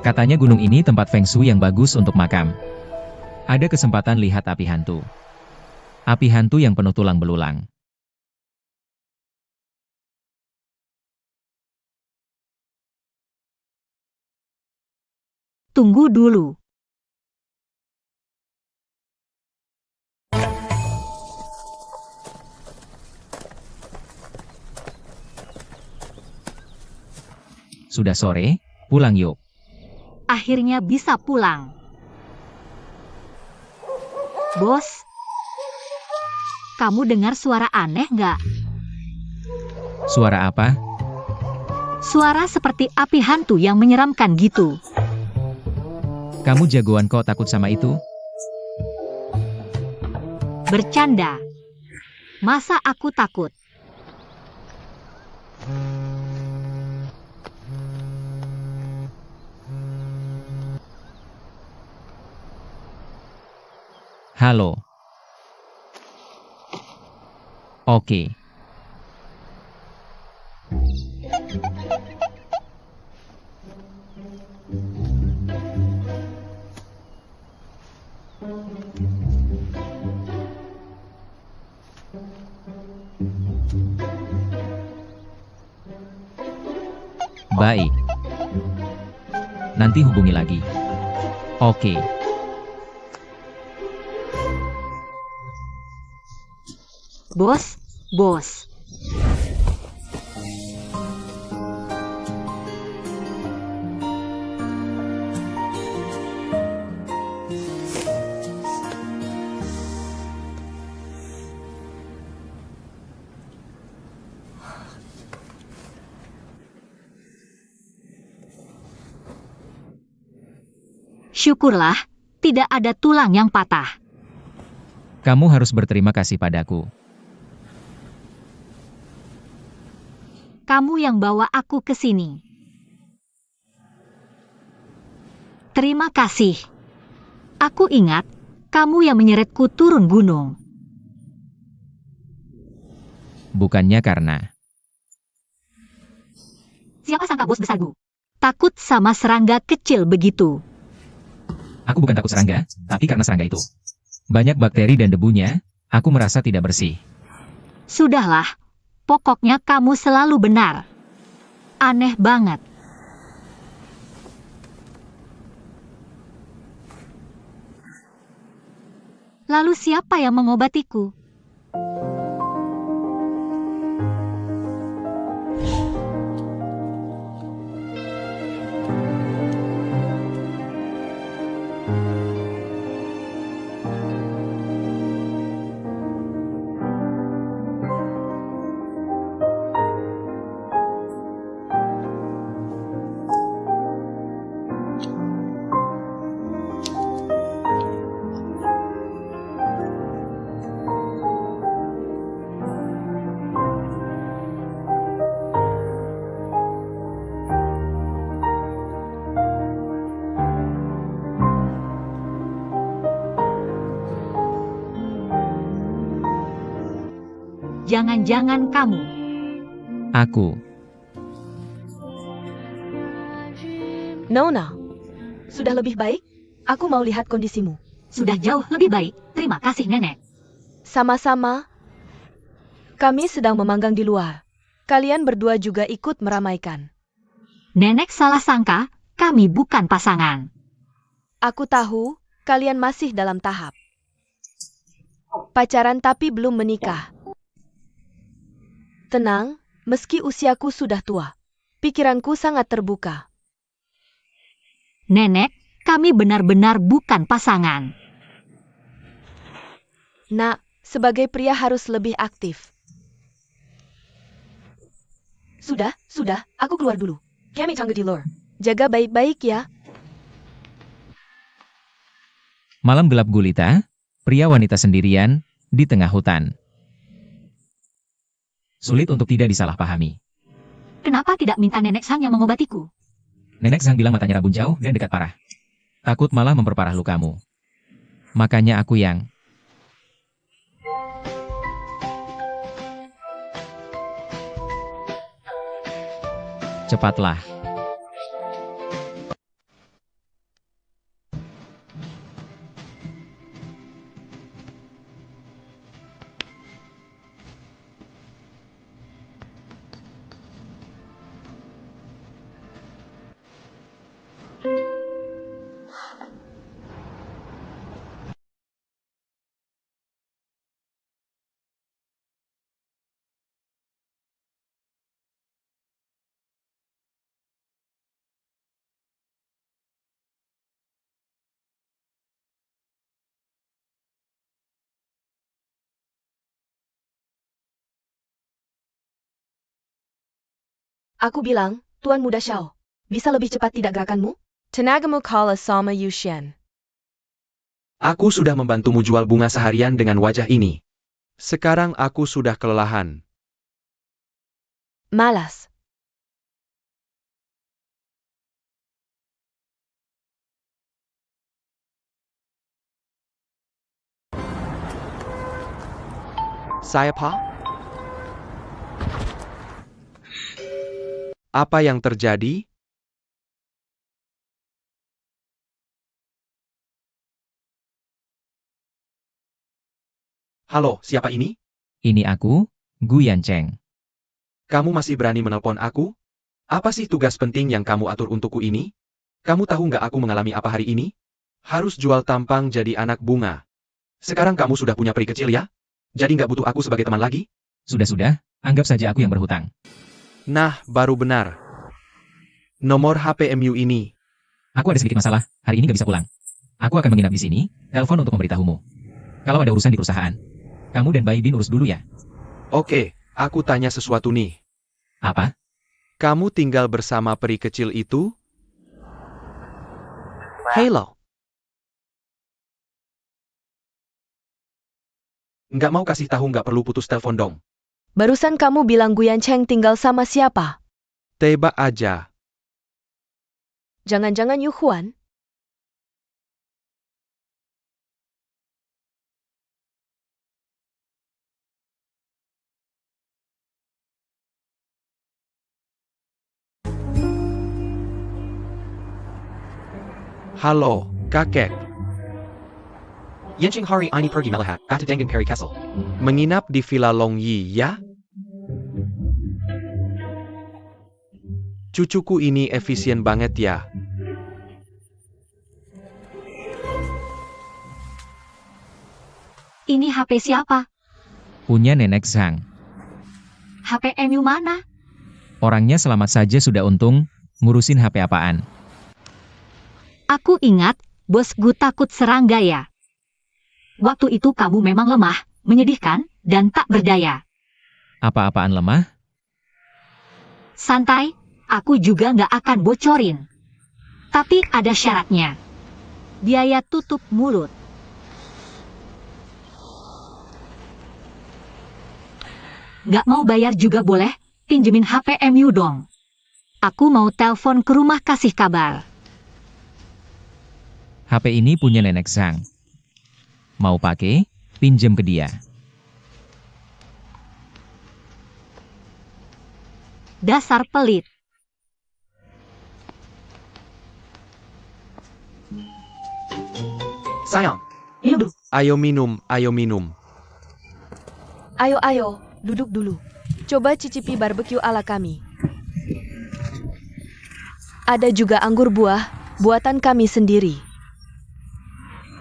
Katanya gunung ini tempat feng shui yang bagus untuk makam. Ada kesempatan lihat api hantu. Api hantu yang penuh tulang belulang. Tunggu dulu. Sudah sore, pulang yuk. Akhirnya bisa pulang. Bos, kamu dengar suara aneh nggak? Suara apa? Suara seperti api hantu yang menyeramkan gitu. Kamu jagoan kok takut sama itu? Bercanda. Masa aku takut? Halo. Oke. Baik. Nanti hubungi lagi. Oke. Bos. Syukurlah, tidak ada tulang yang patah. Kamu harus berterima kasih padaku. Kamu yang bawa aku ke sini. Terima kasih. Aku ingat, kamu yang menyeretku turun gunung. Bukannya karena Siapa sangka bos besarku takut sama serangga kecil begitu. aku bukan takut serangga, tapi karena serangga itu banyak bakteri dan debunya, aku merasa tidak bersih. Sudahlah, pokoknya kamu selalu benar. Aneh banget. Lalu siapa yang mengobatiku? Jangan-jangan kamu. Aku. Nona, sudah lebih baik? Aku mau lihat kondisimu. Sudah jauh lebih baik. Terima kasih, Nenek. Sama-sama. Kami sedang memanggang di luar. Kalian berdua juga ikut meramaikan. Nenek salah sangka, kami bukan pasangan. Aku tahu, kalian masih dalam tahap pacaran tapi belum menikah. Tenang, meski usiaku sudah tua, pikiranku sangat terbuka. Nenek, kami benar-benar bukan pasangan. Nak, sebagai pria harus lebih aktif. Sudah, aku keluar dulu. Kami tunggu di luar. Jaga baik-baik ya. Malam gelap gulita, pria wanita sendirian, di tengah hutan. Sulit untuk tidak disalahpahami. Kenapa tidak minta Nenek Sang yang mengobatiku? Nenek Sang bilang matanya rabun jauh dan dekat parah. Takut malah memperparah lukamu. Makanya aku yang... Cepatlah. Aku bilang, Tuan Muda Xiao, bisa lebih cepat tidak gerakanmu? Tenagamu kalah sama Yushen. Aku sudah membantumu jual bunga seharian dengan wajah ini. Sekarang aku sudah kelelahan. Malas. Saya Pak? Apa yang terjadi? Halo, siapa ini? Ini aku, Gu Yancheng. Kamu masih berani menelpon aku? Apa sih tugas penting yang kamu atur untukku ini? Kamu tahu nggak aku mengalami apa hari ini? Harus jual tampang jadi anak bunga. Sekarang kamu sudah punya peri kecil ya? Jadi nggak butuh aku sebagai teman lagi? Sudah, anggap saja aku yang berhutang. Nah, baru benar. Nomor HP MU ini. Aku ada sedikit masalah, hari ini nggak bisa pulang. Aku akan menginap di sini, telepon untuk memberitahumu. Kalau ada urusan di perusahaan, kamu dan Baidin urus dulu ya. Oke, aku tanya sesuatu nih. Apa? Kamu tinggal bersama peri kecil itu? Halo. Nggak mau kasih tahu nggak perlu putus telepon dong. Barusan kamu bilang Guyan Cheng tinggal sama siapa? Tebak aja. Jangan-jangan Yu Huan? Halo, kakek. Yenching hari ini pergi melihat kata dengan Perry Kessel. Menginap di Villa Long Yi ya? Cucuku ini efisien banget ya. Ini HP siapa? Punya Nenek Zhang. HP MU mana? Orangnya selamat saja sudah untung, ngurusin HP apaan. Aku ingat, bosku takut serangga ya. Waktu itu kamu memang lemah, menyedihkan, dan tak berdaya. Apa-apaan lemah? Santai, aku juga nggak akan bocorin. Tapi ada syaratnya. Biaya tutup mulut. Nggak mau bayar juga boleh, pinjemin HP MU dong. Aku mau telepon ke rumah kasih kabar. HP ini punya Nenek Zhang. Mau pakai? Pinjam ke dia. Dasar pelit. Sayang, Hidup. ayo minum, ayo minum. Ayo, duduk dulu. Coba cicipi barbeque ala kami. Ada juga anggur buah, buatan kami sendiri.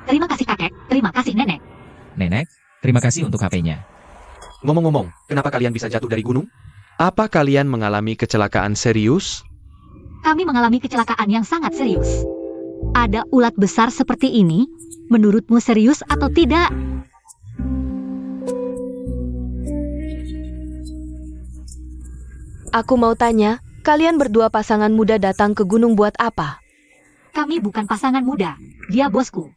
Terima kasih kakek, terima kasih nenek. Nenek, terima kasih untuk HP-nya. Ngomong-ngomong, kenapa kalian bisa jatuh dari gunung? Apa kalian mengalami kecelakaan serius? Kami mengalami kecelakaan yang sangat serius. Ada ulat besar seperti ini, menurutmu serius atau tidak? Aku mau tanya, kalian berdua pasangan muda datang ke gunung buat apa? Kami bukan pasangan muda, dia bosku.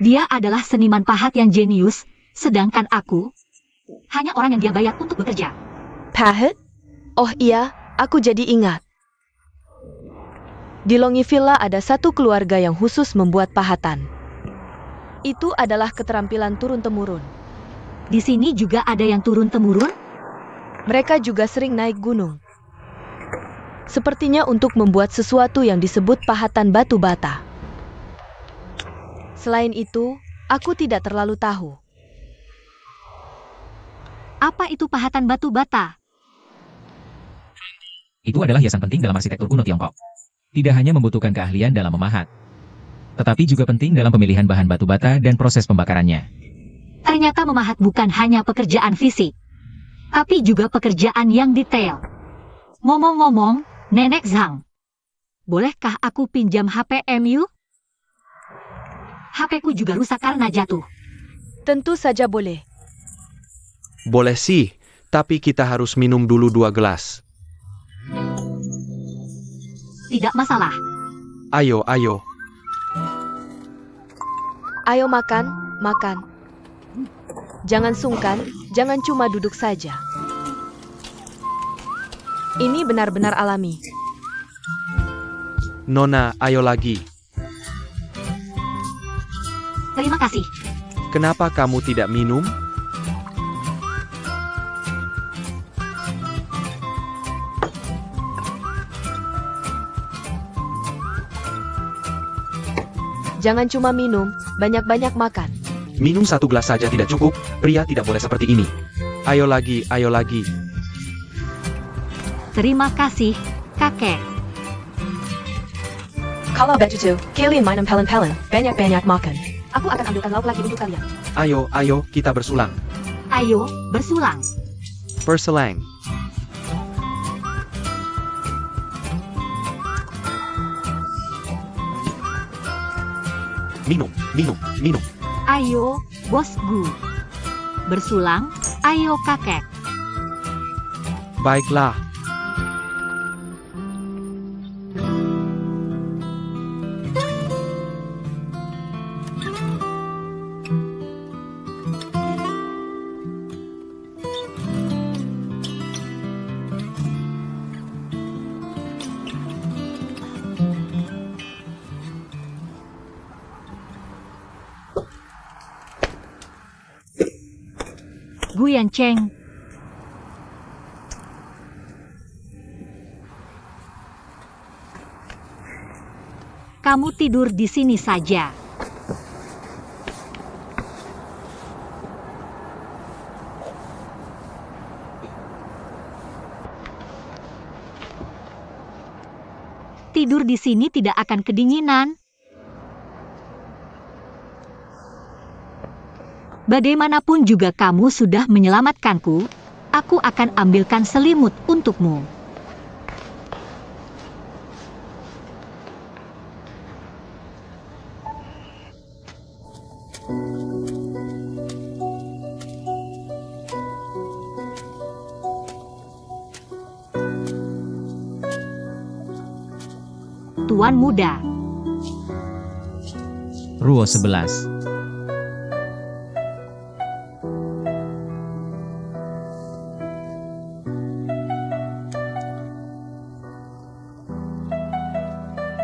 Dia adalah seniman pahat yang jenius, sedangkan aku hanya orang yang dia bayar untuk bekerja. Pahat? Oh iya, aku jadi ingat. Di Longi Villa ada satu keluarga yang khusus membuat pahatan. Itu adalah keterampilan turun-temurun. Di sini juga ada yang turun-temurun? Mereka juga sering naik gunung. Sepertinya untuk membuat sesuatu yang disebut pahatan batu bata. Selain itu, aku tidak terlalu tahu. Apa itu pahatan batu bata? Itu adalah hiasan penting dalam arsitektur kuno Tiongkok. Tidak hanya membutuhkan keahlian dalam memahat, tetapi juga penting dalam pemilihan bahan batu bata dan proses pembakarannya. Ternyata memahat bukan hanya pekerjaan fisik, tapi juga pekerjaan yang detail. Ngomong-ngomong, Nenek Zhang, bolehkah aku pinjam HP MU? HP-ku juga rusak karena jatuh. Tentu saja boleh. Boleh sih, tapi kita harus minum dulu 2 gelas. Tidak masalah. Ayo. Ayo makan, makan. Jangan sungkan, jangan cuma duduk saja. Ini benar-benar alami. Nona, ayo lagi. Terima kasih. Kenapa kamu tidak minum? Jangan cuma minum, banyak-banyak makan. Minum 1 gelas saja tidak cukup, pria tidak boleh seperti ini. Ayo lagi. Terima kasih, kakek. Kalau begitu, kalian main empelen-pelen, banyak-banyak makan. Aku akan ambilkan lauk lagi untuk kalian. Ayo, ayo, kita bersulang. Ayo, bersulang. Berselang. Minum, minum, minum. Ayo, bosku. Bersulang, ayo kakek. Baiklah. Guyan Cheng. Kamu tidur di sini saja. Tidur di sini tidak akan kedinginan. Bagaimanapun juga kamu sudah menyelamatkanku, aku akan ambilkan selimut untukmu. Tuan muda. Ruo 11.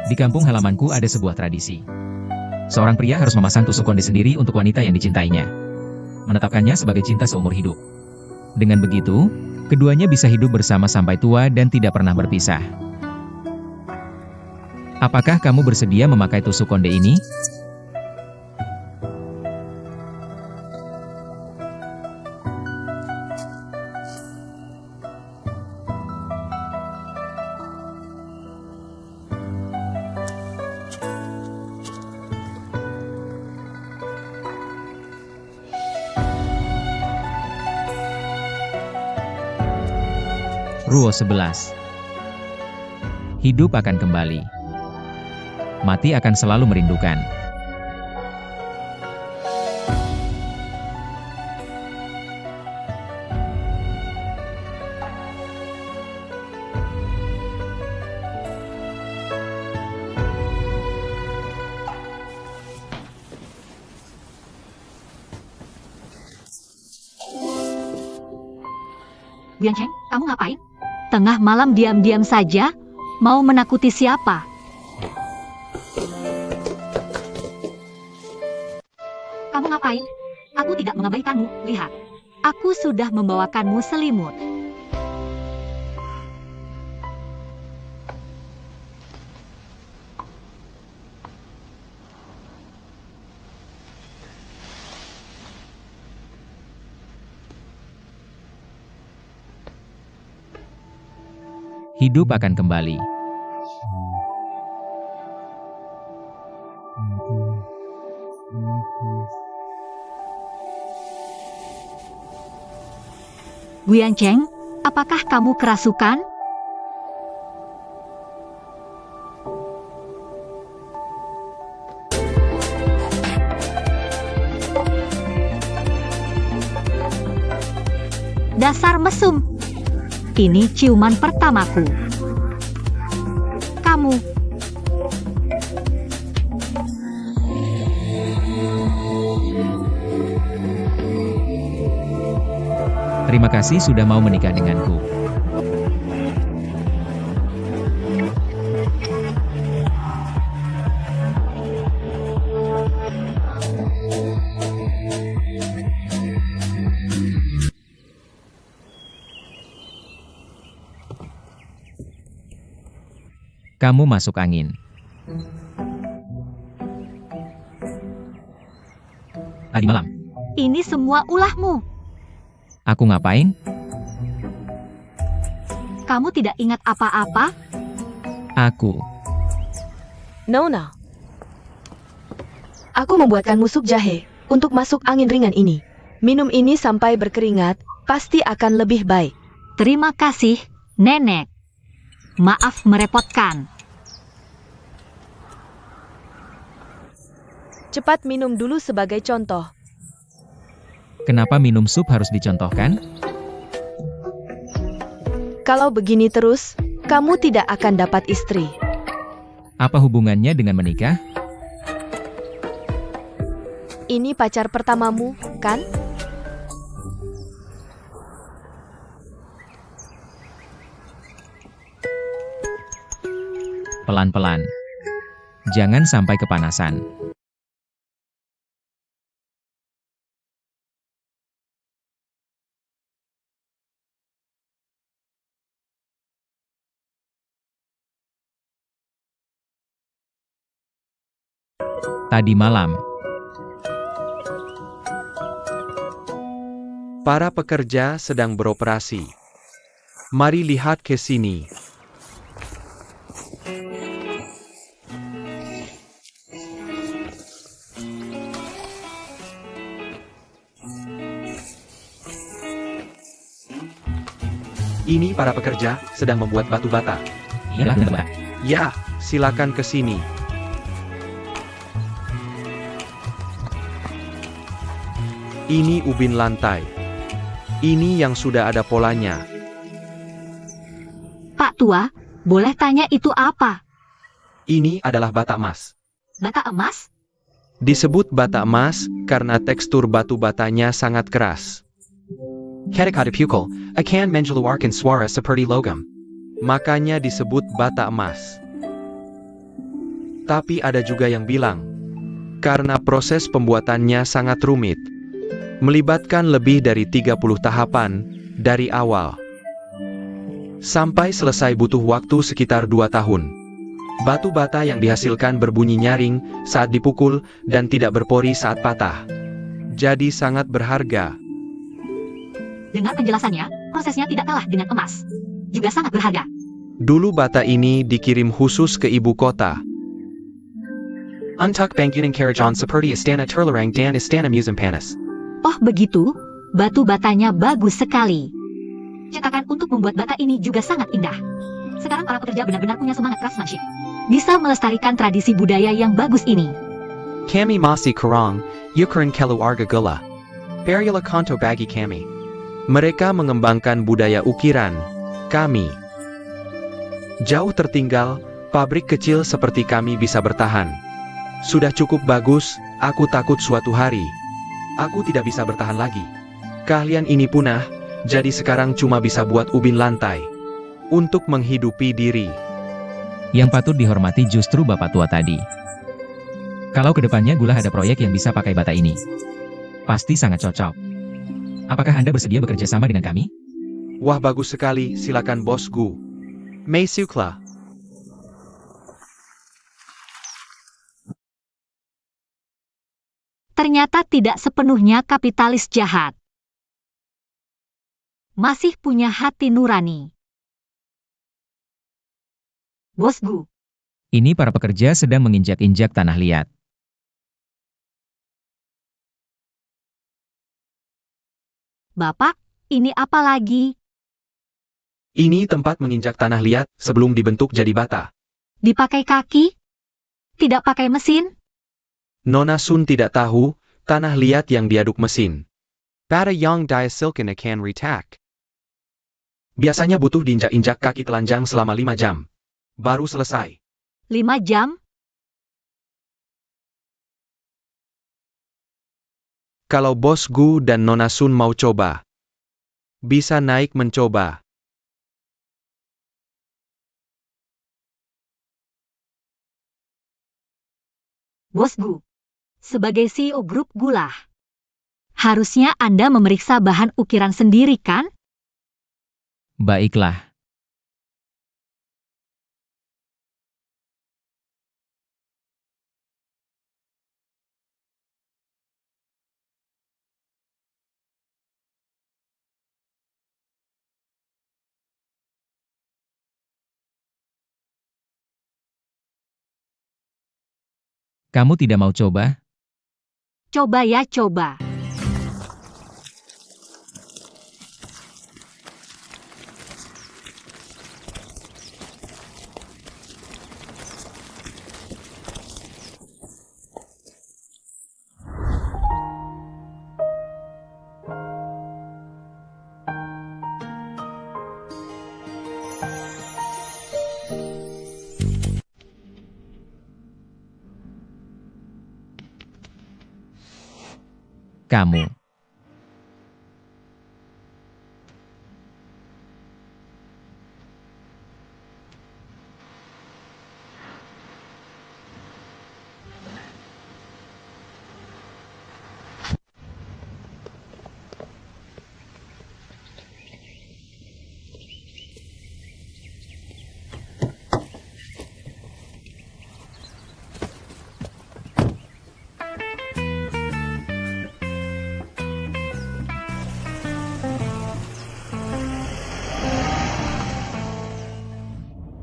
Di kampung halamanku ada sebuah tradisi. Seorang pria harus memasang tusuk konde sendiri untuk wanita yang dicintainya. Menetapkannya sebagai cinta seumur hidup. Dengan begitu, keduanya bisa hidup bersama sampai tua dan tidak pernah berpisah. Apakah kamu bersedia memakai tusuk konde ini? Ruo 11. Hidup akan kembali. Mati akan selalu merindukan. Guyan Cheng, kamu ngapain? Tengah malam diam-diam saja? Mau menakuti siapa? Kamu ngapain? Aku tidak mengabaikanmu, lihat. Aku sudah membawakanmu selimut. Hidup akan kembali. Guyan Cheng, apakah kamu kerasukan? Dasar mesum. Ini ciuman pertamaku. Kamu. Terima kasih sudah mau menikah denganku. Kamu masuk angin. Tadi malam. Ini semua ulahmu. Aku ngapain? Kamu tidak ingat apa-apa? Aku Nona. Aku membuatkanmu sup jahe untuk masuk angin ringan ini. Minum ini sampai berkeringat, pasti akan lebih baik. Terima kasih, Nenek. Maaf merepotkan. Cepat minum dulu sebagai contoh. Kenapa minum sup harus dicontohkan? Kalau begini terus, kamu tidak akan dapat istri. Apa hubungannya dengan menikah? Ini pacar pertamamu, kan? Pelan-pelan. Jangan sampai kepanasan. Tadi malam, Para pekerja sedang beroperasi. Mari lihat ke sini. Ini para pekerja sedang membuat batu bata. Iyalah benar. Ya, silakan ke sini. Ini ubin lantai. Ini yang sudah ada polanya. Pak Tua, boleh tanya itu apa? Ini adalah bata emas. Bata emas? Disebut bata emas karena tekstur batu batanya sangat keras. Kata-kata pukul, akan mengeluarkan suara seperti logam. Makanya disebut bata emas. Tapi ada juga yang bilang, karena proses pembuatannya sangat rumit, melibatkan lebih dari 30 tahapan dari awal. Sampai selesai butuh waktu sekitar 2 tahun. Batu bata yang dihasilkan berbunyi nyaring saat dipukul dan tidak berpori saat patah. Jadi sangat berharga. Dengar penjelasannya, prosesnya tidak kalah dengan emas. Juga sangat berharga. Dulu bata ini dikirim khusus ke ibu kota. Untuk bangkitan karajan seperti istana terlarang dan istana musim panas. Oh begitu, batu batanya bagus sekali. Cetakan untuk membuat bata ini juga sangat indah. Sekarang para pekerja benar-benar punya semangat craftsmanship. Bisa melestarikan tradisi budaya yang bagus ini. Kami masih kurang, ukuran keluarga gula. Berilah konto bagi kami. Mereka mengembangkan budaya ukiran. Kami jauh tertinggal, pabrik kecil seperti kami bisa bertahan. Sudah cukup bagus, aku takut suatu hari aku tidak bisa bertahan lagi. Keahlian ini punah, jadi sekarang cuma bisa buat ubin lantai. Untuk menghidupi diri. Yang patut dihormati justru Bapak Tua tadi. Kalau kedepannya Gula ada proyek yang bisa pakai bata ini, pasti sangat cocok. Apakah Anda bersedia bekerja sama dengan kami? Wah bagus sekali, silakan bosku. May Sukla. Ternyata tidak sepenuhnya kapitalis jahat. Masih punya hati nurani. Bosku, Ini para pekerja sedang menginjak-injak tanah liat. Bapak, ini apa lagi? Ini tempat menginjak tanah liat sebelum dibentuk jadi bata. Dipakai kaki? Tidak pakai mesin? Nona Sun tidak tahu, tanah liat yang diaduk mesin. Bata yang dihasilkan akan retak. Biasanya butuh diinjak-injak kaki telanjang selama 5 jam. Baru selesai. 5 jam? Kalau Bos Gu dan Nona Sun mau coba, bisa naik mencoba. Bosku, sebagai CEO grup Gula, harusnya Anda memeriksa bahan ukiran sendiri kan? Baiklah. Kamu tidak mau coba? Coba ya, coba. Kamu.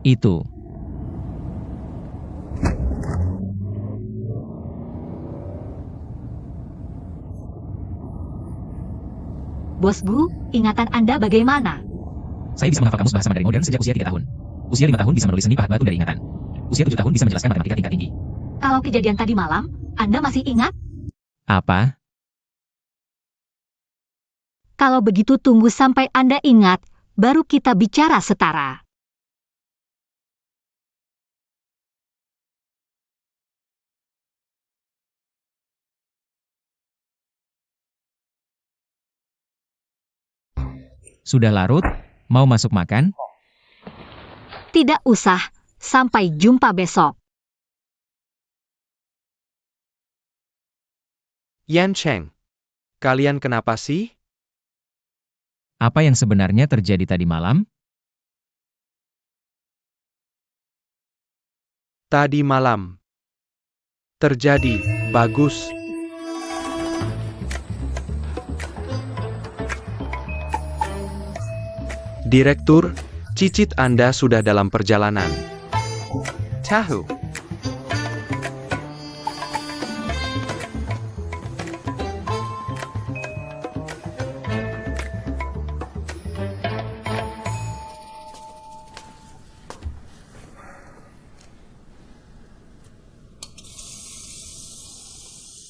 Itu. Bosku, ingatan Anda bagaimana? Saya bisa menghafal kamus bahasa Mandarin modern sejak usia 3 tahun. Usia 5 tahun bisa menulis seni pahat batu dari ingatan. Usia 7 tahun bisa menjelaskan matematika tingkat tinggi. Kalau kejadian tadi malam, Anda masih ingat? Apa? Kalau begitu tunggu sampai Anda ingat, baru kita bicara setara. Sudah larut? Mau masuk makan? Tidak usah, sampai jumpa besok. Yan Cheng, kalian kenapa sih? Apa yang sebenarnya terjadi tadi malam? Tadi malam. Terjadi, bagus. Direktur, cicit Anda sudah dalam perjalanan. Tahu.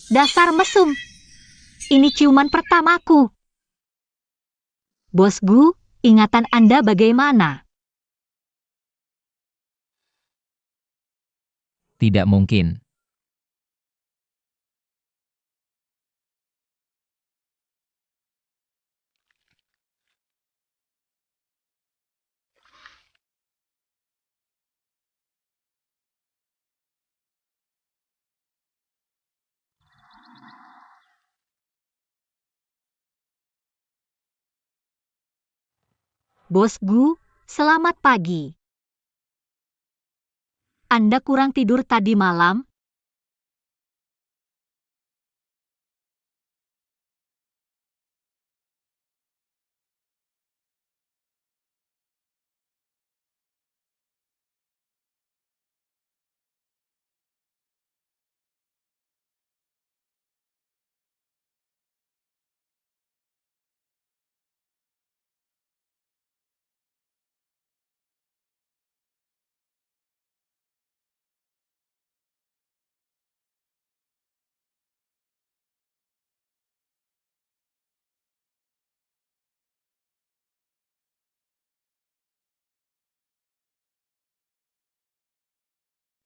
Dasar mesum. Ini ciuman pertamaku. Bosku, ingatan Anda bagaimana? Tidak mungkin. Bosku, selamat pagi. Anda kurang tidur tadi malam?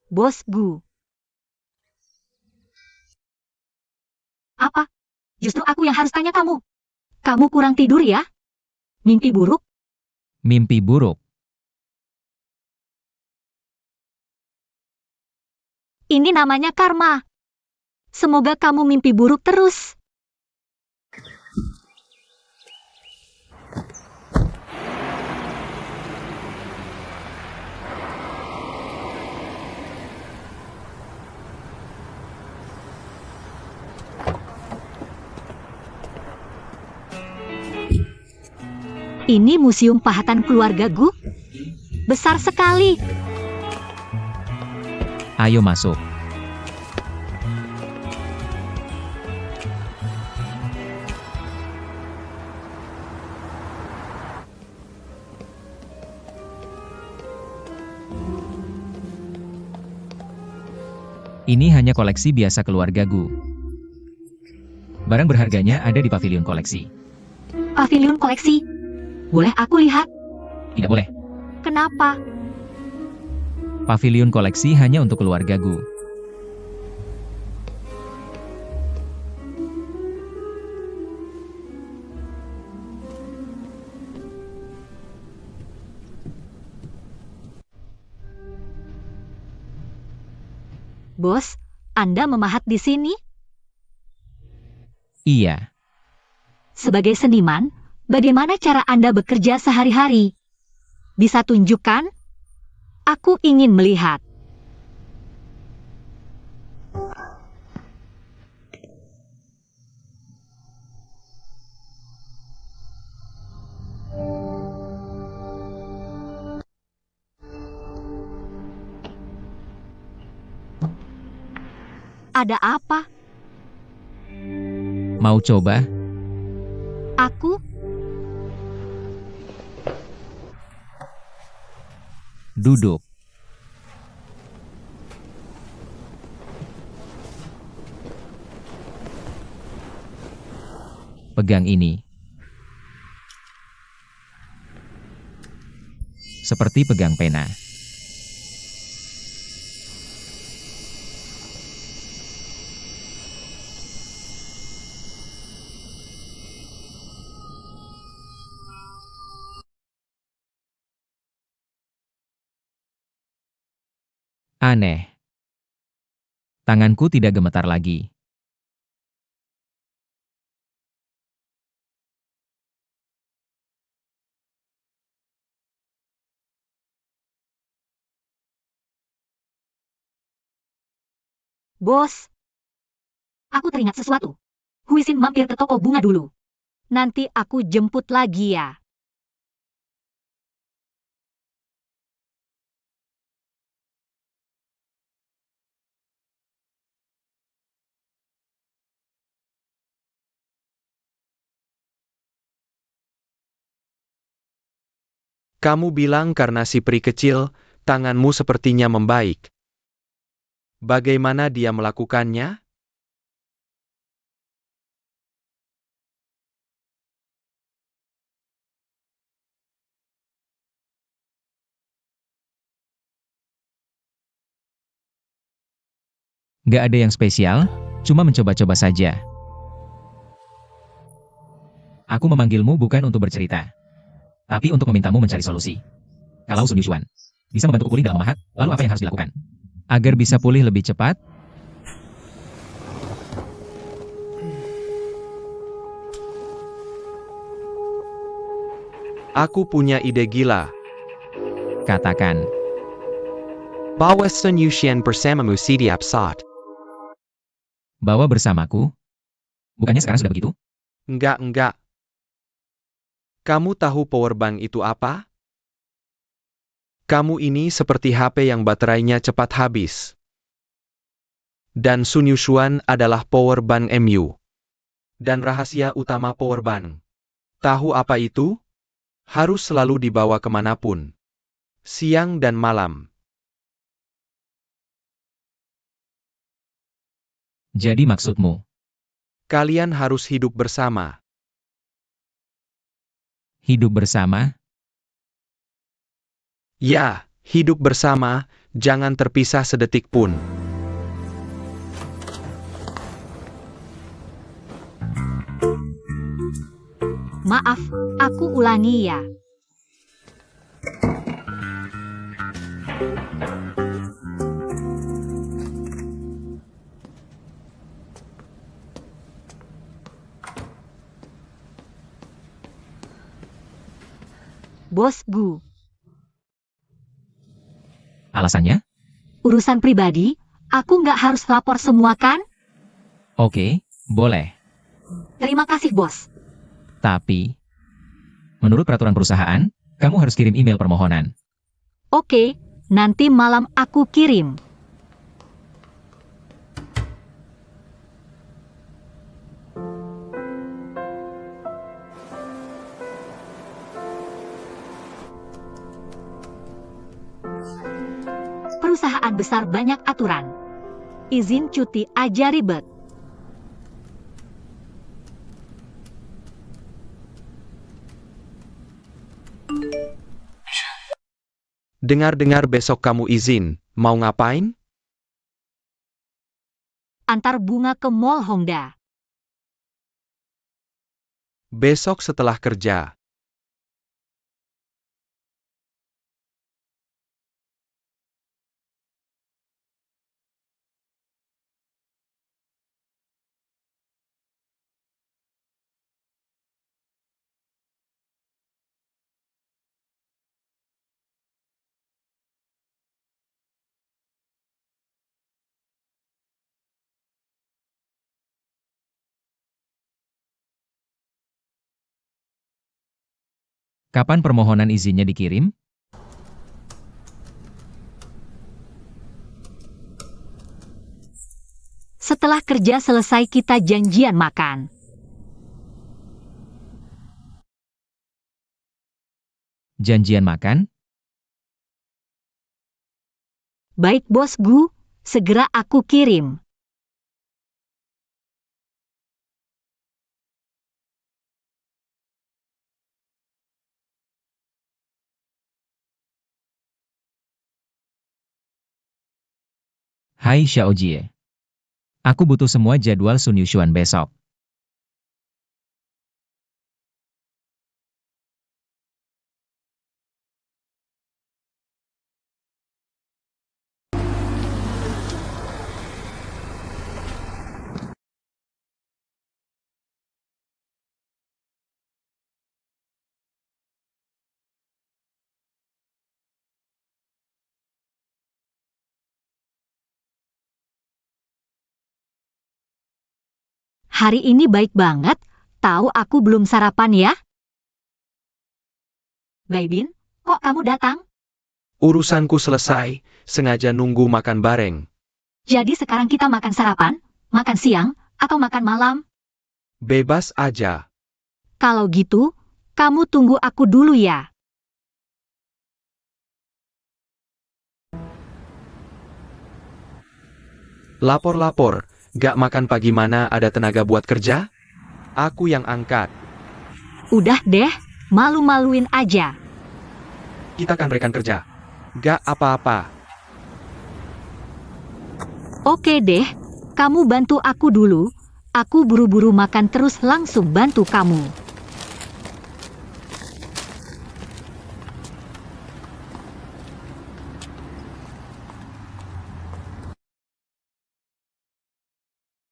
Bosku. Apa? Justru aku yang harus tanya kamu. Kamu kurang tidur ya? Mimpi buruk? Mimpi buruk. Ini namanya karma. Semoga kamu mimpi buruk terus. Ini museum pahatan keluarga Gu. Besar sekali. Ayo masuk. Ini hanya koleksi biasa keluarga Gu. Barang berharganya ada di pavilion koleksi. Pavilion koleksi. Boleh aku lihat? Tidak boleh. Kenapa? Pavilion koleksi hanya untuk keluarga Gu. Bos, Anda memahat di sini? Iya. Sebagai seniman, bagaimana cara Anda bekerja sehari-hari? Bisa tunjukkan? Aku ingin melihat. Ada apa? Mau coba? Aku? Duduk. Pegang ini. Seperti pegang pena. Aneh. Tanganku tidak gemetar lagi. Bos, aku teringat sesuatu. Huisin mampir ke toko bunga dulu. Nanti aku jemput lagi ya. Kamu bilang karena si peri kecil, tanganmu sepertinya membaik. Bagaimana dia melakukannya? Gak ada yang spesial, cuma mencoba-coba saja. Aku memanggilmu bukan untuk bercerita, tapi untuk memintamu mencari solusi. Kalau Sun Yuxuan bisa membantu pulih dalam memahat, lalu apa yang harus dilakukan? Agar bisa pulih lebih cepat, Aku punya ide gila. katakan. Bawa Sun Yushan bersamamu setiap saat. Bawa bersamaku? Bukannya sekarang sudah begitu? Enggak. Kamu tahu powerbank itu apa? Kamu ini seperti HP yang baterainya cepat habis. Dan Sun Yuxuan adalah powerbank MU. Dan rahasia utama powerbank. Tahu apa itu? Harus selalu dibawa kemanapun. Siang dan malam. Jadi maksudmu, Kalian harus hidup bersama. hidup bersama? Ya, hidup bersama, jangan terpisah sedetik pun. Maaf, aku ulangi ya. Bos Gu, Alasannya? urusan pribadi, aku nggak harus lapor semua kan? Oke, boleh. Terima kasih bos. Tapi, menurut peraturan perusahaan, kamu harus kirim email permohonan. Oke, nanti malam aku kirim. Perusahaan besar banyak aturan. Izin cuti aja ribet. Dengar-dengar besok kamu izin, mau ngapain? Antar bunga ke Mall Hongda. Besok setelah kerja. Kapan permohonan izinnya dikirim? Setelah kerja selesai kita janjian makan. Janjian makan? Baik bos Gu, segera aku kirim. Hai Xiaojie. Aku butuh semua jadwal Sun Yushuan besok. Hari ini baik banget, tahu aku belum sarapan ya? Baibin, kok kamu datang? Urusanku selesai, sengaja nunggu makan bareng. Jadi sekarang kita makan sarapan, makan siang, atau makan malam? Bebas aja. Kalau gitu, kamu tunggu aku dulu ya. Lapor-lapor, gak makan pagi mana ada tenaga buat kerja? Aku yang angkat. Udah deh, malu-maluin aja. Kita kan rekan kerja. Gak apa-apa. Oke deh, kamu bantu aku dulu. Aku buru-buru makan terus langsung bantu kamu.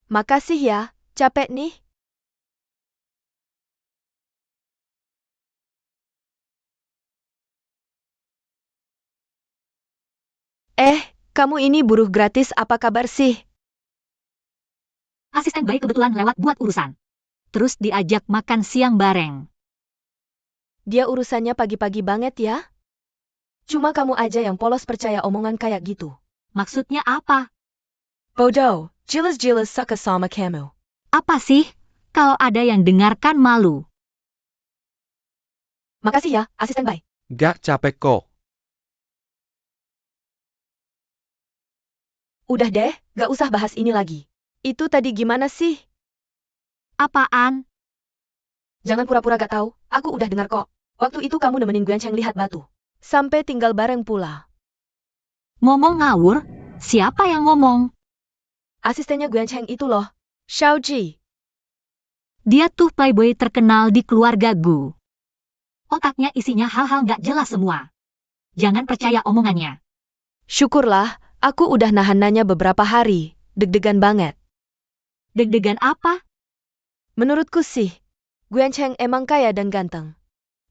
Makasih ya, capek nih. Kamu ini buruh gratis apa kabar sih? Asisten baik kebetulan lewat buat urusan. Terus diajak makan siang bareng. Dia urusannya pagi-pagi banget ya? Cuma kamu aja yang polos percaya omongan kayak gitu. Maksudnya apa? Bodoh, jelas-jelas suka sama kamu. Apa sih? Kalau ada yang dengarkan malu. Makasih ya, asisten baik. Gak capek kok. Udah deh, gak usah bahas ini lagi. Itu tadi gimana sih? Apaan? Jangan pura-pura gak tahu, aku udah dengar kok. Waktu itu kamu nemenin Guancheng lihat batu. Sampai tinggal bareng pula. Ngomong ngawur? Siapa yang ngomong? Asistennya Guancheng itu loh, Xiaoji. Dia tuh playboy terkenal di keluarga Gu. Otaknya isinya hal-hal gak jelas semua. Jangan percaya omongannya. Syukurlah, aku udah nahan nanya beberapa hari, deg-degan banget. Deg-degan apa? Menurutku sih, Guancheng emang kaya dan ganteng.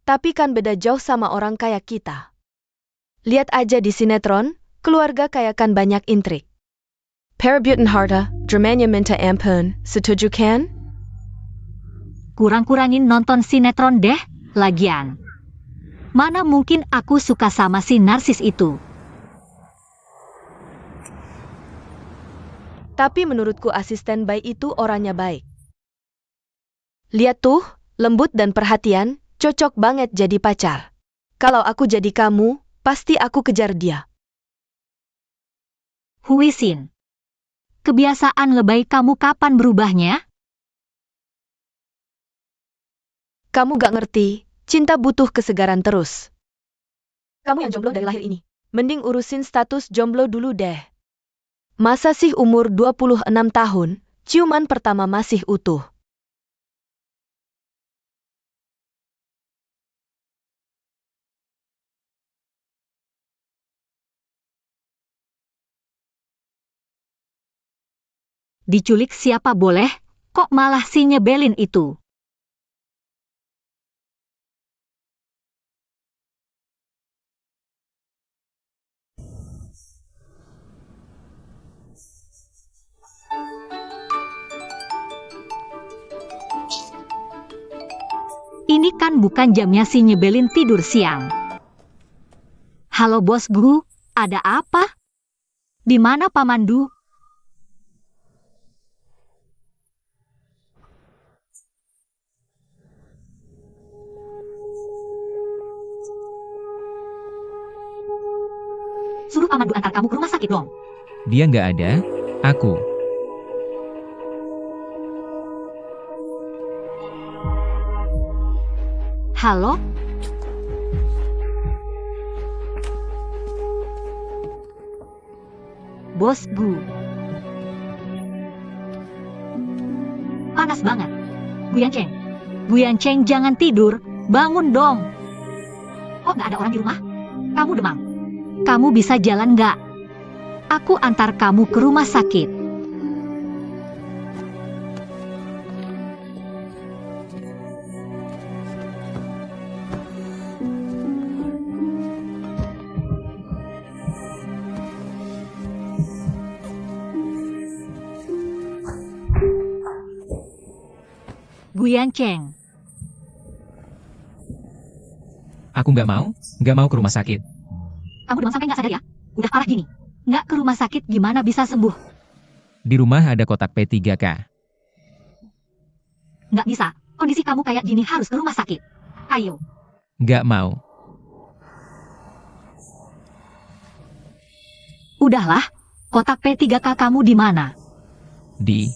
Tapi kan beda jauh sama orang kaya kita. Lihat aja di sinetron, keluarga kaya kan banyak intrik. Perebutan harta, dramanya minta ampun, setuju kan? Kurang-kurangin nonton sinetron deh, lagian. Mana mungkin aku suka sama si narsis itu? Tapi menurutku asisten baik itu orangnya baik. Lihat tuh, lembut dan perhatian, cocok banget jadi pacar. Kalau aku jadi kamu, pasti aku kejar dia. Huisin. kebiasaan lebay kamu kapan berubahnya? Kamu gak ngerti, cinta butuh kesegaran terus. Kamu yang jomblo dari lahir ini. Mending urusin status jomblo dulu deh. Masa sih umur 26 tahun, ciuman pertama masih utuh. Diculik siapa boleh, kok malah si nyebelin itu? Ini kan bukan jamnya si nyebelin tidur siang. Halo bos Gu, ada apa? Di mana Pak Mandu? Suruh Pak Mandu antar kamu ke rumah sakit dong. Dia nggak ada, aku. Halo? Bos Gu. Panas banget. Gu Yanceng jangan tidur, bangun dong. Kok nggak ada orang di rumah? Kamu demam. Kamu bisa jalan nggak? Aku antar kamu ke rumah sakit. Gu Yanceng. Aku nggak mau ke rumah sakit. Kamu demam sampai nggak sadar ya? Udah parah gini. Nggak ke rumah sakit gimana bisa sembuh? Di rumah ada kotak P3K. Nggak bisa. Kondisi kamu kayak gini harus ke rumah sakit. Ayo. Nggak mau. Udahlah. Kotak P3K kamu di mana? Di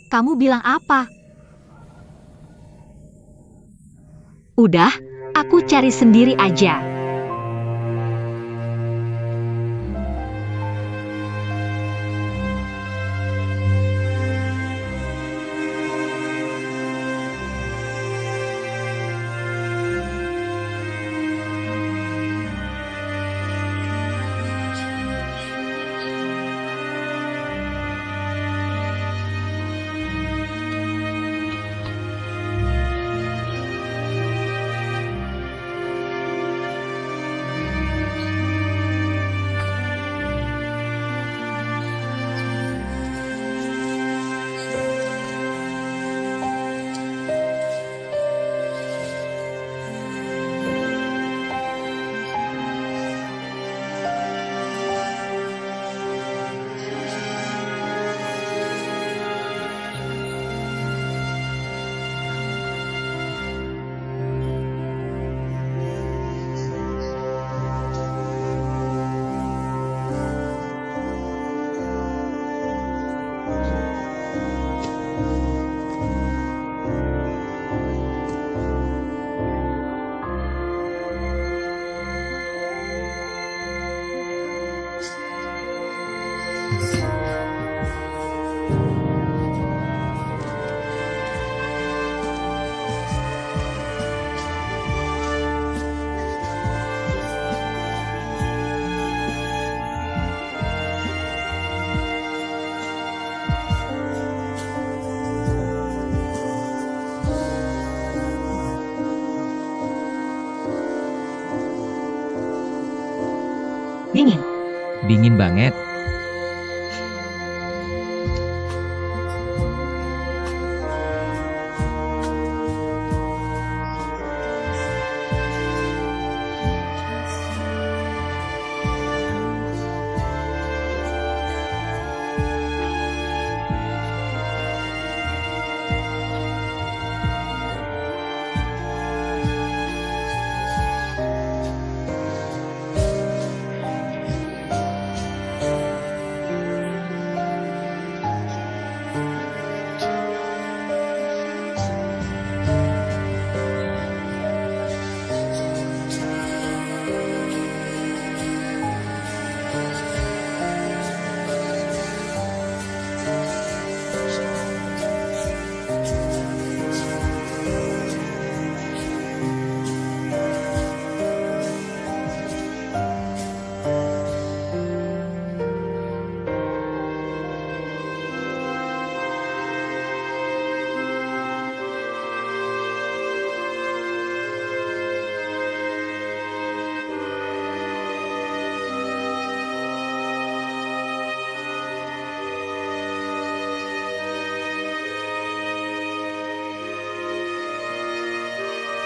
Kamu bilang apa? Udah, aku cari sendiri aja. Dingin. dingin banget.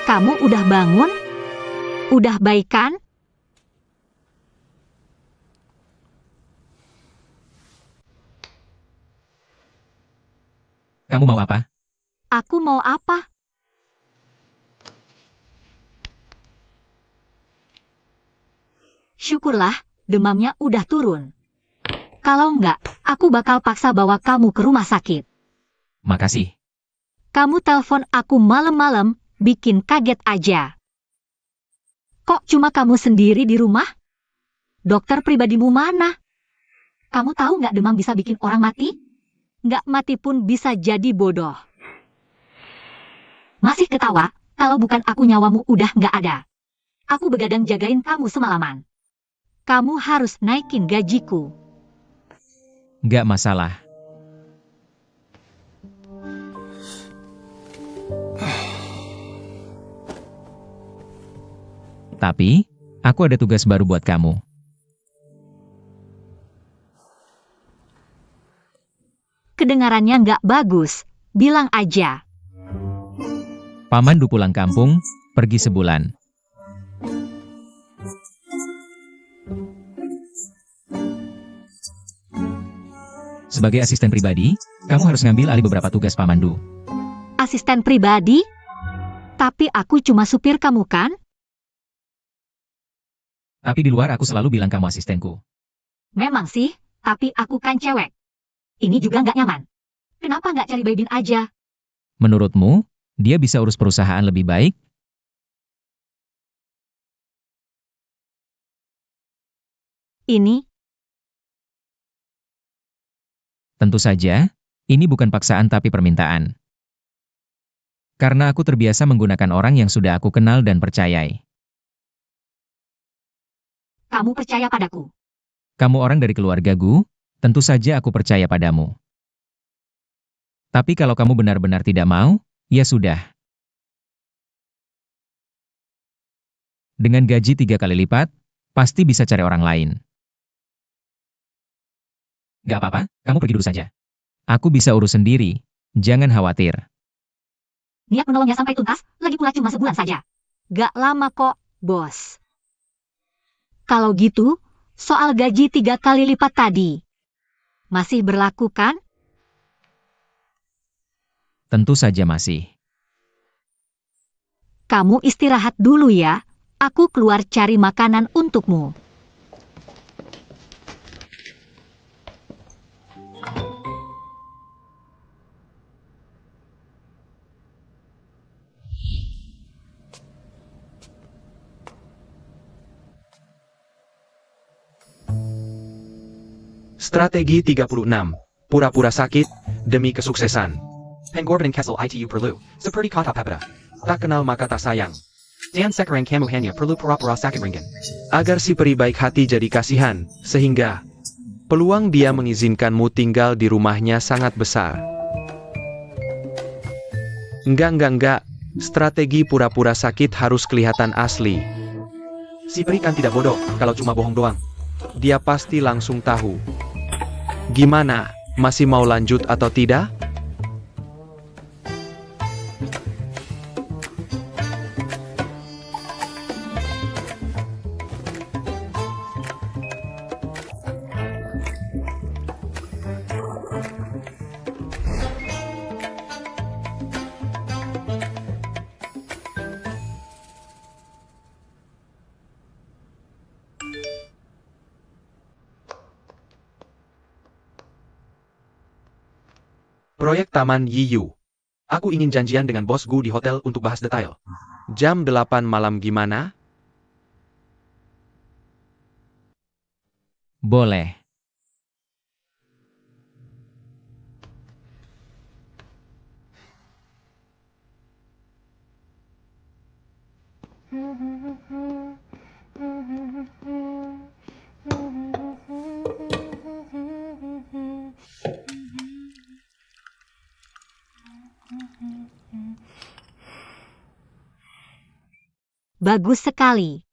Kamu udah bangun? Udah baik kan? Kamu mau apa? Aku mau apa? Syukurlah, demamnya udah turun. Kalau enggak, aku bakal paksa bawa kamu ke rumah sakit. Makasih. Kamu telepon aku malam-malam, bikin kaget aja. Kok cuma kamu sendiri di rumah? Dokter pribadimu mana? Kamu tahu nggak demam bisa bikin orang mati? Nggak mati pun bisa jadi bodoh. Masih ketawa, kalau bukan aku nyawamu udah nggak ada. Aku begadang jagain kamu semalaman. Kamu harus naikin gajiku. Nggak masalah. Tapi, aku ada tugas baru buat kamu. Kedengarannya nggak bagus, bilang aja. Paman Du pulang kampung, pergi sebulan. Sebagai asisten pribadi, kamu harus ngambil alih beberapa tugas Paman Du. Asisten pribadi? Tapi aku cuma supir kamu kan? Tapi di luar aku selalu bilang kamu asistenku. Memang sih, tapi aku kan cewek. Ini juga nggak nyaman. Kenapa nggak cari Baybin aja? Menurutmu, dia bisa urus perusahaan lebih baik? Ini, Tentu saja, ini bukan paksaan tapi permintaan. Karena aku terbiasa menggunakan orang yang sudah aku kenal dan percayai. kamu percaya padaku. Kamu orang dari keluargaku, tentu saja aku percaya padamu. Tapi kalau kamu benar-benar tidak mau, ya sudah. Dengan gaji 3 kali lipat, pasti bisa cari orang lain. Gak apa-apa, kamu pergi dulu saja. Aku bisa urus sendiri, jangan khawatir. Niat menolongnya sampai tuntas, lagi pula cuma sebulan saja. Gak lama kok, bos. Kalau gitu, soal gaji 3 kali lipat tadi, masih berlaku kan? Tentu saja masih. Kamu istirahat dulu ya, aku keluar cari makanan untukmu. Strategi 36. Pura-pura sakit, demi kesuksesan. Pengorbanan Kessel itu perlu, seperti kata Pepeda. Tak kenal maka tak sayang. Dan sekarang kamu hanya perlu pura-pura sakit ringan. Agar si peri baik hati jadi kasihan, sehingga peluang dia mengizinkanmu tinggal di rumahnya sangat besar. Enggak. Strategi pura-pura sakit harus kelihatan asli. Si peri kan tidak bodoh, kalau cuma bohong doang. Dia pasti langsung tahu. Gimana? Masih mau lanjut atau tidak? Proyek Taman Yiyu. Aku ingin janjian dengan bos Gu di hotel untuk bahas detail. Jam 8 malam gimana? Boleh. Bagus sekali.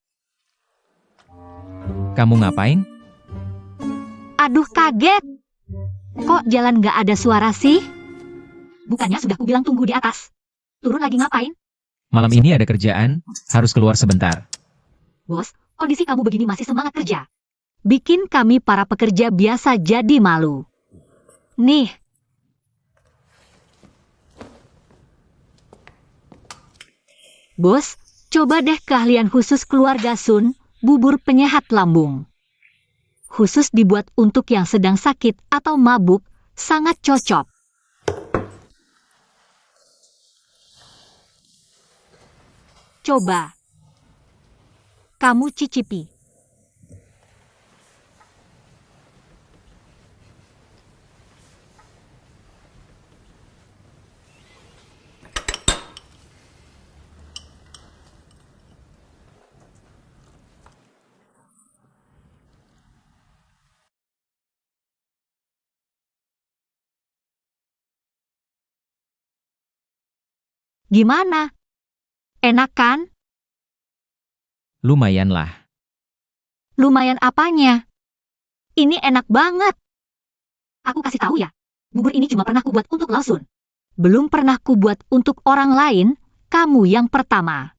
Kamu ngapain? Aduh, kaget. Kok jalan nggak ada suara sih? Bukannya sudah kubilang tunggu di atas. Turun lagi ngapain? Malam ini ada kerjaan, harus keluar sebentar. Bos, kondisi kamu begini masih semangat kerja. Bikin kami para pekerja biasa jadi malu. Nih. Bos, coba deh keahlian khusus keluarga Sun, bubur penyehat lambung. Khusus dibuat untuk yang sedang sakit atau mabuk, sangat cocok. Coba. Kamu cicipi. Gimana? Enak kan? Lumayan lah. Lumayan apanya? Ini enak banget. Aku kasih tahu ya, bubur ini cuma pernah kubuat untuk Lawsun. Belum pernah kubuat untuk orang lain, kamu yang pertama.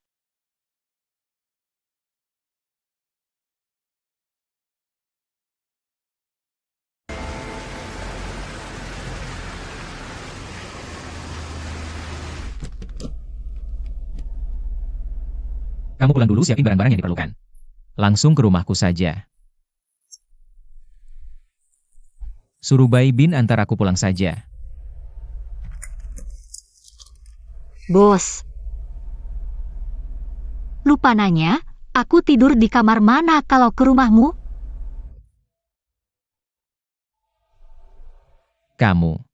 Kamu pulang dulu siapin barang-barang yang diperlukan. Langsung ke rumahku saja. Suruh Bai Bin antar aku pulang saja. Bos. Lupa nanya, aku tidur di kamar mana kalau ke rumahmu? Kamu.